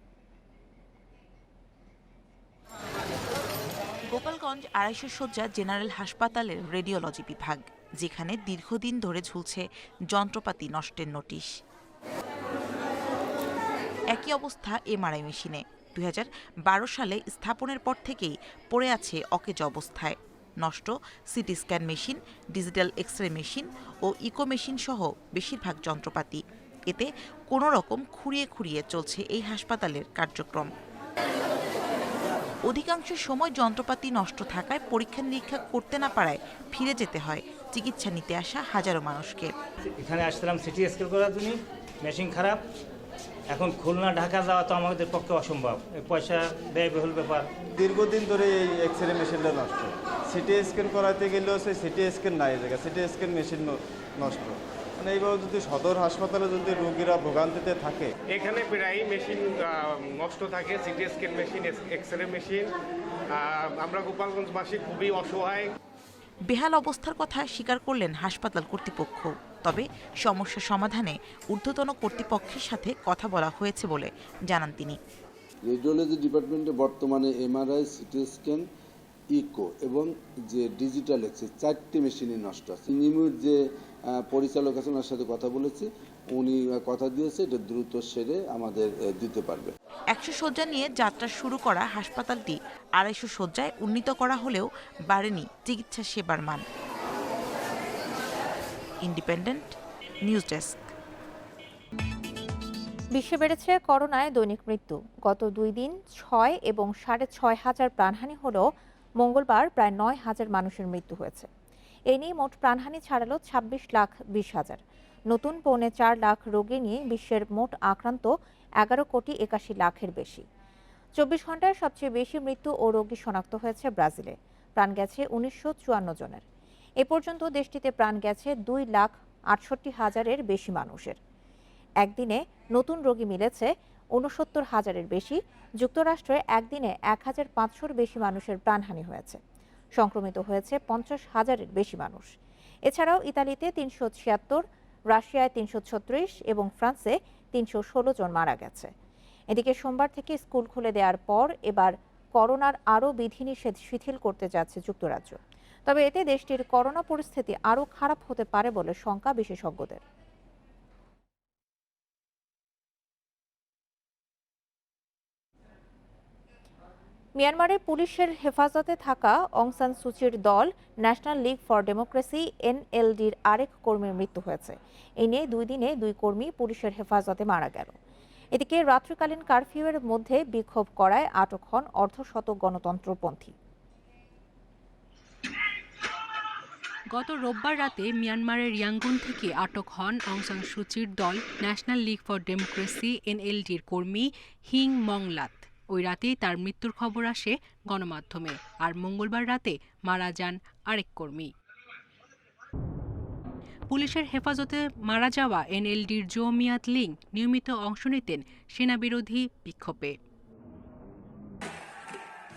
গোপালগঞ্জ 250 শয্যা জেনারেল হাসপাতালের রেডিওলজি বিভাগ, যেখানে দীর্ঘদিন ধরে ঝুলছে যন্ত্রপাতি নষ্টের নোটিশ। একই অবস্থা এমআরআই মেশিনে। 2012 সালে স্থাপনের পর থেকেই পড়ে আছে অকেজো অবস্থায়। নষ্ট CT scan machine, digital X ray machine ও ইকো মেশিন সহ বেশিরভাগ যন্ত্রপাতি। এতে কোনো রকম খুঁড়িয়ে খুঁড়িয়ে চলছে এই হাসপাতালের কার্যক্রম। অধিকাংশ সময় যন্ত্রপাতি নষ্ট থাকায় পরীক্ষা নিরীক্ষা করতে না পারায় ফিরে যেতে হয় চিকিৎসা নিতে আসা হাজারো মানুষকে। এখানে আসছিলাম সিটি স্ক্যান করার জন্য, মেশিন খারাপ, এখন খুলনা ঢাকা যাওয়া তো আমাদের পক্ষে অসম্ভব, পয়সা ব্যয়বহুল ব্যাপার। দীর্ঘদিন ধরে এই এক্সরে মেশিনটা নষ্ট, সিটি স্ক্যান করাতে গেলেও সেই সিটি স্ক্যান নাই জায়গা, সিটি স্ক্যান মেশিন নষ্ট। মানে এইভাবে যদি সদর হাসপাতালে যদি রোগীরা ভোগান্তিতে থাকে, এখানে প্রায় মেশিন নষ্ট থাকে, CT scan machine, X ray machine. আমরা গোপালগঞ্জবাসী খুবই অসহায়। বেহাল অবস্থার কথা স্বীকার করলেন হাসপাতাল কর্তৃপক্ষ। তবে সমস্যা সমাধানে ঊর্ধ্বতন কর্তৃপক্ষের সাথে কথা বলা হয়েছে বলে জানান তিনি। রেডিওলজি ডিপার্টমেন্টে বর্তমানে এমআরআই, সিটি স্ক্যান, ইকো এবং যে ডিজিটাল এক্সরে 4টি মেশিনই নষ্ট আছে। নিয়মিত যে পরিচালক আছেন ওনার সাথে কথা বলেছি, উনি কথা দিয়েছে এটা দ্রুত সেরে আমাদের দিতে পারবে। 100 শয্যা নিয়ে যাত্রা শুরু করা হাসপাতালটি 250 শয্যায় উন্নীত করা হলেও বাড়েনি চিকিৎসা সেবার মান। Independent News desk. বিশ্বে বেড়েছে করোনায় দৈনিক মৃত্যু। গত 2 দিন 6 এবং 6,500 প্রাণহানি হলেও মঙ্গলবার প্রায় 9,000 মানুষের মৃত্যু হয়েছে। এ নিয়ে মোট প্রাণহানি ছাড়ালো 26,20,000। নতুন 4.25 লাখ রোগী নিয়ে বিশ্বের মোট আক্রান্ত 11,81,00,000-এর বেশি। 24 ঘন্টায় সবচেয়ে বেশি মৃত্যু ও রোগী শনাক্ত হয়েছে ব্রাজিলে, প্রাণ গেছে 1954 জনের। এ পর্যন্ত দেশটিতে প্রাণ গেছে 2,68,000-এর বেশি মানুষের। একদিনে নতুন রোগী মিলেছে 69,000-এর বেশি। যুক্তরাষ্ট্রে একদিনে 1,500-র বেশি মানুষের প্রাণহানি হয়েছে। সংক্রমিত হয়েছে 50,000-এর বেশি মানুষ। এছাড়াও ইতালিতে 376, রাশিয়ায় 336 এবং ফ্রান্সে 316 জন মারা গেছে। এদিকে সোমবার থেকে স্কুল খুলে দেওয়ার পর এবার করোনার আরও বিধিনিষেধ শিথিল করতে যাচ্ছে যুক্তরাজ্য। তবে এতে দেশটির করোনা পরিস্থিতি আরও খারাপ হতে পারে বলে শঙ্কা বিশেষজ্ঞদের। মিয়ানমারে পুলিশের হেফাজতে থাকা অং সান সুচির দল ন্যাশনাল লীগ ফর ডেমোক্রেসি NLDর আরেক কর্মীর মৃত্যু হয়েছে। এই নিয়ে 2 দিনে 2 কর্মী পুলিশের হেফাজতে মারা গেল। এদিকে রাত্রিকালীন কারফিউয়ের মধ্যে বিক্ষোভ করায় আটক হন অর্ধশত গণতন্ত্রপন্থী। গত রোববার রাতে মিয়ানমারের ইয়াঙ্গুন থেকে আটক হন অং সান সুচির দল ন্যাশনাল লীগ ফর ডেমোক্রেসি NLDর কর্মী হিং মংলাত। ওই রাতেই তার মৃত্যুর খবর আসে গণমাধ্যমে, আর মঙ্গলবার রাতে মারা যান আরেক কর্মী। পুলিশের হেফাজতে মারা যাওয়া NLDর জো মিয়াত লিং নিয়মিত অংশ নিতেন সেনাবিরোধী বিক্ষোভে।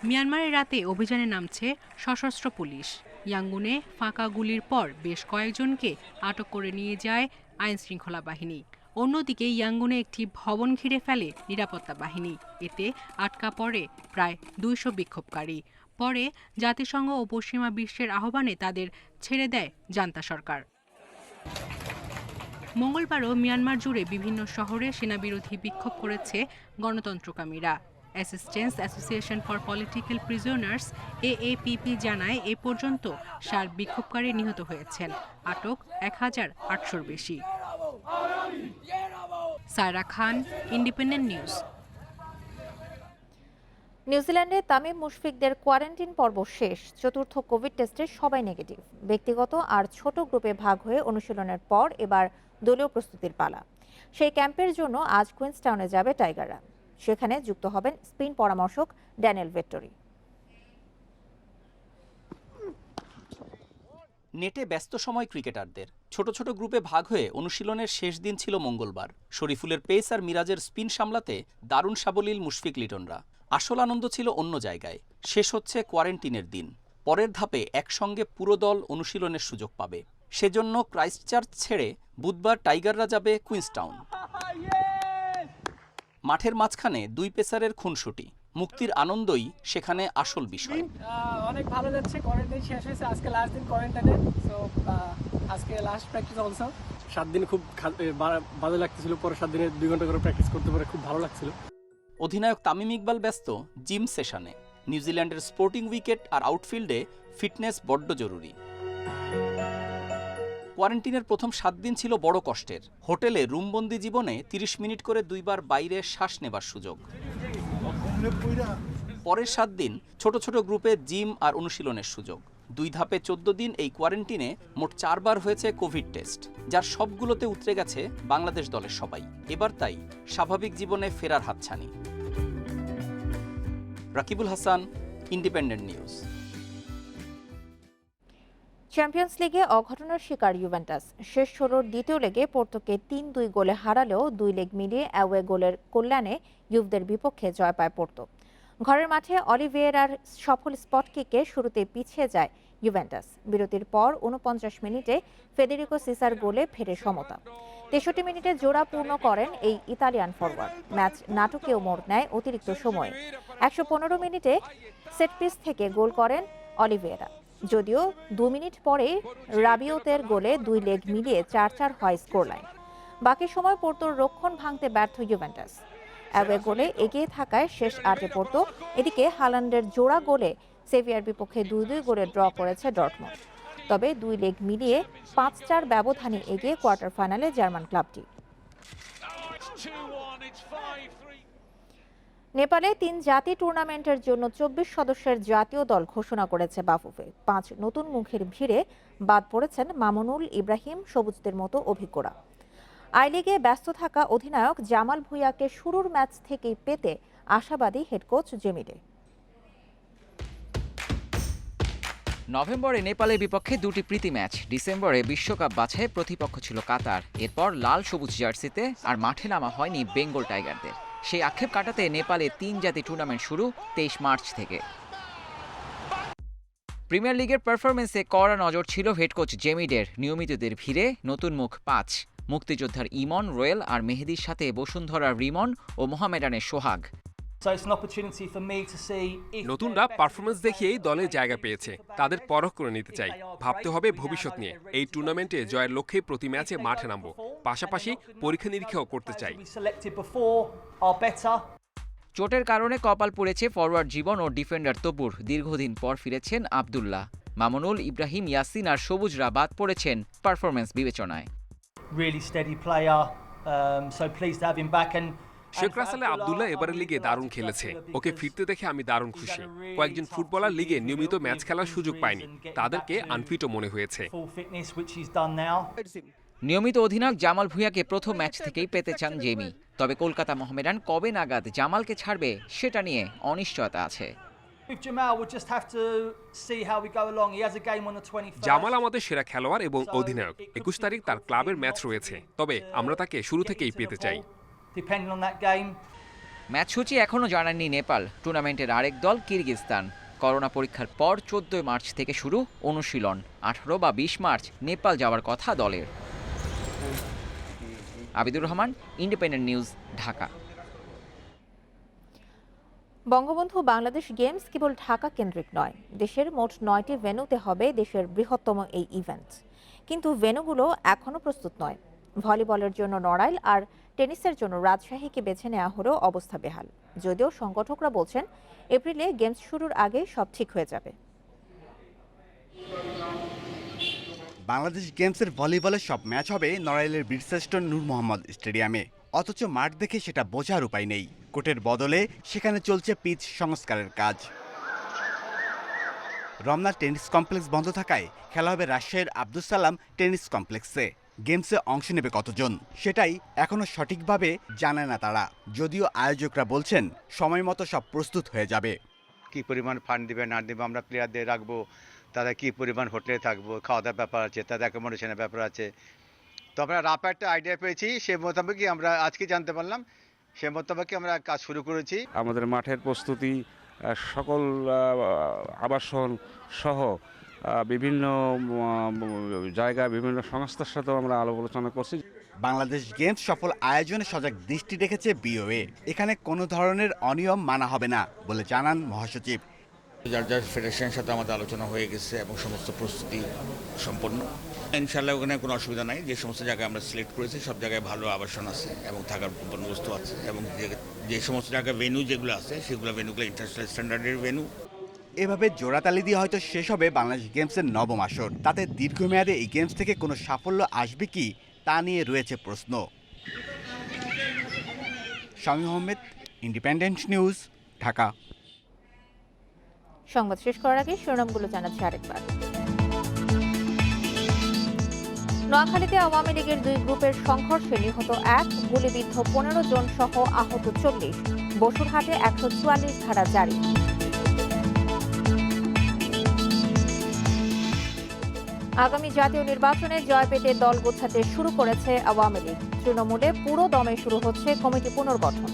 মিয়ানমারের রাতে অভিযানে নামছে সশস্ত্র পুলিশ। ইয়াঙ্গুনে ফাঁকা গুলির পর বেশ কয়েকজনকে আটক করে নিয়ে যায় আইনশৃঙ্খলা বাহিনী। অন্যদিকে ইয়াঙ্গুনে একটি ভবন ঘিরে ফেলে নিরাপত্তা বাহিনী। এতে আটকা পড়ে প্রায় 200 বিক্ষোভকারী। পরে জাতিসংঘ ও পশ্চিমা বিশ্বের আহ্বানে তাদের ছেড়ে দেয় জান্তা সরকার। মঙ্গলবারও মিয়ানমার জুড়ে বিভিন্ন শহরে সেনাবিরোধী বিক্ষোভ করেছে গণতন্ত্রকামীরা। Assistance Association for Political Prisoners AAPP জানায় এ পর্যন্ত 60 বিক্ষোভকারী নিহত হয়েছেন, আটক 1,800-র বেশি। সায়রা খান, ইন্ডিপেন্ডেন্ট নিউজ। নিউজিল্যান্ডে তামিম মুশফিকদের কোয়ারেন্টাইন পর্ব শেষ। চতুর্থ কোভিড টেস্টে সবাই নেগেটিভ। ব্যক্তিগত আর ছোট গ্রুপে ভাগ হয়ে অনুশীলনের পর এবার দলীয় প্রস্তুতির পালা। সেই ক্যাম্পের জন্য আজ কুইন্সটাউনে যাবে টাইগাররা। সেখানে যুক্ত হবেন স্পিন পরামর্শক ড্যানিয়েল ভেট্টরি। নেটে ব্যস্ত সময় ক্রিকেটারদের। ছোট ছোট গ্রুপে ভাগ হয়ে অনুশীলনের শেষ দিন ছিল মঙ্গলবার। শরীফুলের পেস আর মিরাজের স্পিন সামলাতে দারুণ সাবলীল মুশফিক লিটনরা। আসল আনন্দ ছিল অন্য জায়গায়। শেষ হচ্ছে কোয়ারেন্টিনের দিন। পরের ধাপে একসঙ্গে পুরো দল অনুশীলনের সুযোগ পাবে। সেজন্য ক্রাইস্টচার্চ ছেড়ে বুধবার টাইগাররা যাবে কুইন্সটাউন। মাঠের মাঝখানে 2 পেসারের খুনসুটি। মুক্তির আনন্দই সেখানে আসল বিষয়। অনেক ভালো যাচ্ছে। কোয়ারেন্টাইন শেষ হয়েছে, আজকে লাস্ট দিন কোয়ারেন্টাইনে। সো আজকে লাস্ট প্র্যাকটিস অলসো। 7 দিন খুব ভালো লাগতেছিল। পরে 7 দিনে 2 ঘন্টা করে প্র্যাকটিস করতে পারে খুব ভালো লাগছিল। অধিনায়ক তামিম ইকবাল ব্যস্ত জিম সেশনে। নিউজিল্যান্ডের স্পোর্টিং উইকেট আর আউটফিল্ডে ফিটনেস বড্ড জরুরি। কোয়ারেন্টিনের প্রথম 7 দিন ছিল বড় কষ্টের। হোটেলে রুমবন্দি জীবনে 30 মিনিট করে 2 বার বাইরে শ্বাস নেবার সুযোগ। পরের 7 দিন ছোট ছোট গ্রুপে জিম আর অনুশীলনের সুযোগ। 2 ধাপে 14 দিন এই কোয়ারেন্টিনে মোট 4 বার হয়েছে কোভিড টেস্ট, যার সবগুলোতে উতরে গেছে বাংলাদেশ দলের সবাই। এবার তাই স্বাভাবিক জীবনে ফেরার হাতছানি। Rakibul Hasan, independent news. Champions লিগে অঘটনের শিকার ইউভেন্টাস। শেষ 16-র দ্বিতীয় লেগে পোর্তোকে 3-2 গোলে হারালেও 2 লেগ মিলিয়ে অ্যাওয়ে গোলের কল্যাণে ইউভদের বিপক্ষে জয় পায় পোর্তো। ঘরের মাঠে অলিভিয়েরার সফল স্পট কিকে শুরুতে পিছিয়ে যায় ইউভেন্টাস। বিরতির পর 49 মিনিটে ফেদেরিকো সিসার গোলে ফেরে সমতা। 63 মিনিটে জোড়া পূর্ণ করেন এই ইতালিয়ান ফরওয়ার্ড। ম্যাচ নাটকীয় মোড় নেয় অতিরিক্ত সময়ে। 115 মিনিটে সেটপিস থেকে গোল করেন অলিভিয়েরা। যদিও 2 মিনিট পরে রাবিওতের গোলে 2 লেগ মিলিয়ে 4-4 হয় স্কোর লাইন। বাকি সময় পোর্তোর রক্ষণ ভাঙতে ব্যর্থ ইউভেন্টাস। অ্যাওয়ে গোলে এগিয়ে থাকায় শেষ 8-এ পোর্তো। এদিকে হালান্ডের জোড়া গোলে সেভিয়ার বিপক্ষে 2-2 গোলে ড্র করেছে ডর্টমুন্ড। তবে 2 লেগ মিলিয়ে 5-4 ব্যবধানে এগিয়ে কোয়ার্টার ফাইনালে জার্মান ক্লাবটি। নেপালে 3 জাতি টুর্নামেন্টের জন্য 24 সদস্যের জাতীয় দল ঘোষণা করেছে বাফুফে। 5 নতুন মুখের ভিড়ে বাদ পড়েছেন মামুনুল ইব্রাহিম, সবুজদের মতো অভিজ্ঞরা। আই লিগে ব্যস্ত থাকা অধিনায়ক জামাল ভুঁইয়াকে শুরুর ম্যাচ থেকেই পেতে আশাবাদী হেড কোচ জেমিডে। নভেম্বরে নেপালের বিপক্ষে 2টি প্রীতি ম্যাচ, ডিসেম্বরে বিশ্বকাপ বাছাই প্রতিপক্ষ ছিল কাতার। এরপর লাল সবুজ জার্সিতে আর মাঠে নামা হয়নি বেঙ্গল টাইগারদের। সেই আক্ষেপ কাটাতে নেপালে 3 জাতি টুর্নামেন্ট শুরু 23 মার্চ থেকে। প্রিমিয়ার লিগের পারফরমেন্সে কড়া নজর ছিল হেড কোচ জেমিডের। নিয়মিতদের ভিড়ে নতুন মুখ 5, মুক্তিযোদ্ধার ইমন, রোয়েল আর মেহেদির সাথে বসুন্ধরার রিমন ও মোহামেডানের সোহাগ। নতুনরা পারফরমেন্স দেখিয়েই দলে জায়গা পেয়েছে, তাদের পরখ করে নিতে চাই। ভাবতে হবে ভবিষ্যৎ নিয়ে। এই টুর্নামেন্টে জয়ের লক্ষ্যে প্রতি ম্যাচে মাঠে নামবো, পাশাপাশি পরীক্ষা নিরীক্ষাও করতে চাই। চোটের কারণে কপাল পড়েছে ফরওয়ার্ড জীবন ও ডিফেন্ডার তপুর। দীর্ঘদিন পর ফিরেছেন আব্দুল্লাহ। মামুনুল ইব্রাহিম, ইয়াসিন আর সবুজরা বাদ পড়েছেন পারফরমেন্স বিবেচনায়। শেখ রাসেল আব্দুল্লাহ এবারের লিগে দারুণ খেলেছে, ওকে ফিরতে দেখে আমি দারুণ খুশি। কয়েকজন ফুটবলার লিগে নিয়মিত ম্যাচ খেলার সুযোগ পায়নি, তাদেরকে আনফিটও মনে হয়েছে। নিয়মিত অধিনায়ক জামাল ভুঁইয়াকে প্রথম ম্যাচ থেকেই পেতে চান জেমি। তবে কলকাতা মোহামেডান কবে নাগাদ জামালকে ছাড়বে সেটা নিয়ে অনিশ্চয়তা আছে। জামাল আমাদের সেরা খেলোয়াড় এবং অধিনায়ক। 21 তারিখ তার ক্লাবের ম্যাচ রয়েছে, তবে আমরা তাকে শুরু থেকেই পেতে চাই। ম্যাচ সূচি এখনও জানাননি নেপাল। টুর্নামেন্টের আরেক দল কিরগিজস্তান। করোনা পরীক্ষার পর 14 মার্চ থেকে শুরু অনুশীলন। 18 বা 20 মার্চ নেপাল যাওয়ার কথা দলের। Abidur Rahman, Independent News, Dhaka. Bangabandhu Bangladesh Games কেবল ঢাকা কেন্দ্রিক নয়, দেশের মোট 9টি ভেন্যুতে হবে দেশের বৃহত্তম এই ইভেন্ট। কিন্তু ভেন্যুগুলো এখনও প্রস্তুত নয়। ভলিবলের জন্য নড়াইল আর টেনিসের জন্য রাজশাহীকে বেছে নেওয়া হলেও অবস্থা বেহাল। যদিও সংগঠকরা বলছেন এপ্রিলে গেমস শুরুর আগে সব ঠিক হয়ে যাবে। বাংলাদেশ গেমসের ভলিবলের সব ম্যাচ হবে নড়াইলের বীরশ্রেষ্ঠ নূর মোহাম্মদ স্টেডিয়ামে, অথচ মাঠ দেখে সেটা বোঝার উপায় নেই। কোর্টের বদলে সেখানে চলছে পিচ সংস্কারের কাজ। রমনা টেনিস কমপ্লেক্স বন্ধ থাকায় খেলা হবে রাজশাহীর আব্দুল সালাম টেনিস কমপ্লেক্সে। গেমসে অংশ নেবে কতজন সেটাই এখনো সঠিকভাবে জানে না তারা, যদিও আয়োজকরা বলছেন সময় মতো সব প্রস্তুত হয়ে যাবে। কি পরিমাণ ফান্ড দিবে না দিবে, আমরা প্লেয়ারদের রাখবো, তারা কি পরিমাণ হোটেলে থাকবো, খাওয়া দাওয়ার ব্যাপার আছে, তাদের অ্যাকোমোডেশনের ব্যাপার আছে। তো আমরা রাফ একটা আইডিয়া পেয়েছি, সে মোতাবেকই আমরা আজকে জানতে পারলাম, সে মোতাবেকই আমরা কাজ শুরু করেছি। আমাদের মাঠের প্রস্তুতি, সকল আবাসন সহ বিভিন্ন জায়গা, বিভিন্ন সংস্থার সাথেও আমরা আলোচনা করছি। বাংলাদেশ গেমস সফল আয়োজনে সজাগ দৃষ্টি রেখেছে বিওএ। এখানে কোনো ধরনের অনিয়ম মানা হবে না বলে জানান মহাসচিব। যার যার ফেডারেশনের সাথে আমাদের আলোচনা হয়ে গেছে এবং সমস্ত প্রস্তুতি সম্পন্ন। ইনশাআল্লাহ ওখানে কোনো অসুবিধা নাই। যে সমস্ত জায়গায় আমরা সিলেক্ট করেছি সব জায়গায় ভালো আবাসন আছে এবং থাকার বন্দোবস্ত আছে, এবং যে সমস্ত জায়গায় ভেন্যু যেগুলো আছে সেগুলো ভেন্যুগুলো ইন্টারন্যাশনাল স্ট্যান্ডার্ডের ভেন্যু। এভাবে জোড়াতালি দিয়ে হয়তো শেষ হবে বাংলাদেশ গেমসের নবম আসর। তাতে দীর্ঘমেয়াদে এই গেমস থেকে কোনো সাফল্য আসবে কি তা নিয়ে রয়েছে প্রশ্ন। Shamim Ahmed, independent News, Dhaka. সংবাদ শেষ করার আগে শিরোনামগুলো জানাচ্ছি আরেকবার। নোয়াখালীতে আওয়ামী লীগের 2 গ্রুপের সংঘর্ষে নিহত 1, গুলিবিদ্ধ 15 জন সহ আহত 40। বসুরহাটে 144 ধারা জারি। আগামী জাতীয় নির্বাচনে জয় পেতে দল গোছাতে শুরু করেছে আওয়ামী লীগ। তৃণমূলে পুরো দমে শুরু হচ্ছে কমিটি পুনর্গঠন।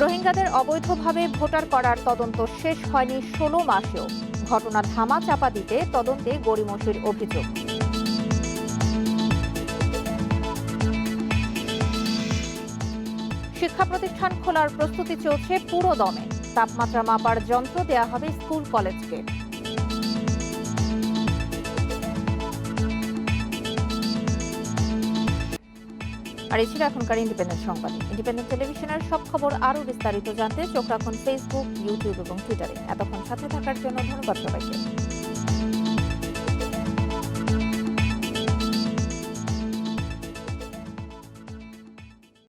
রোহিঙ্গাদের অবৈধভাবে ভোটার করার তদন্ত শেষ হয়নি 16 মাসেও। ঘটনা ধামা চাপা দিতে তদন্তে গড়িমসির অভিযোগ। শিক্ষা প্রতিষ্ঠান খোলার প্রস্তুতি চলছে পুরো দমে। তাপমাত্রা মাপার যন্ত্র দেয়া হবে স্কুল কলেজকে। আর এই ছিল এখনকার ইন্ডিপেন্ডেন্ট সংবাদ। ইন্ডিপেন্ডেন্ট টেলিভিশনের সব খবর আরও বিস্তারিত জানতে চোখ রাখুন ফেসবুক, ইউটিউব এবং টুইটারে। এতক্ষণ সাথে থাকার জন্য ধন্যবাদ সবাইকে।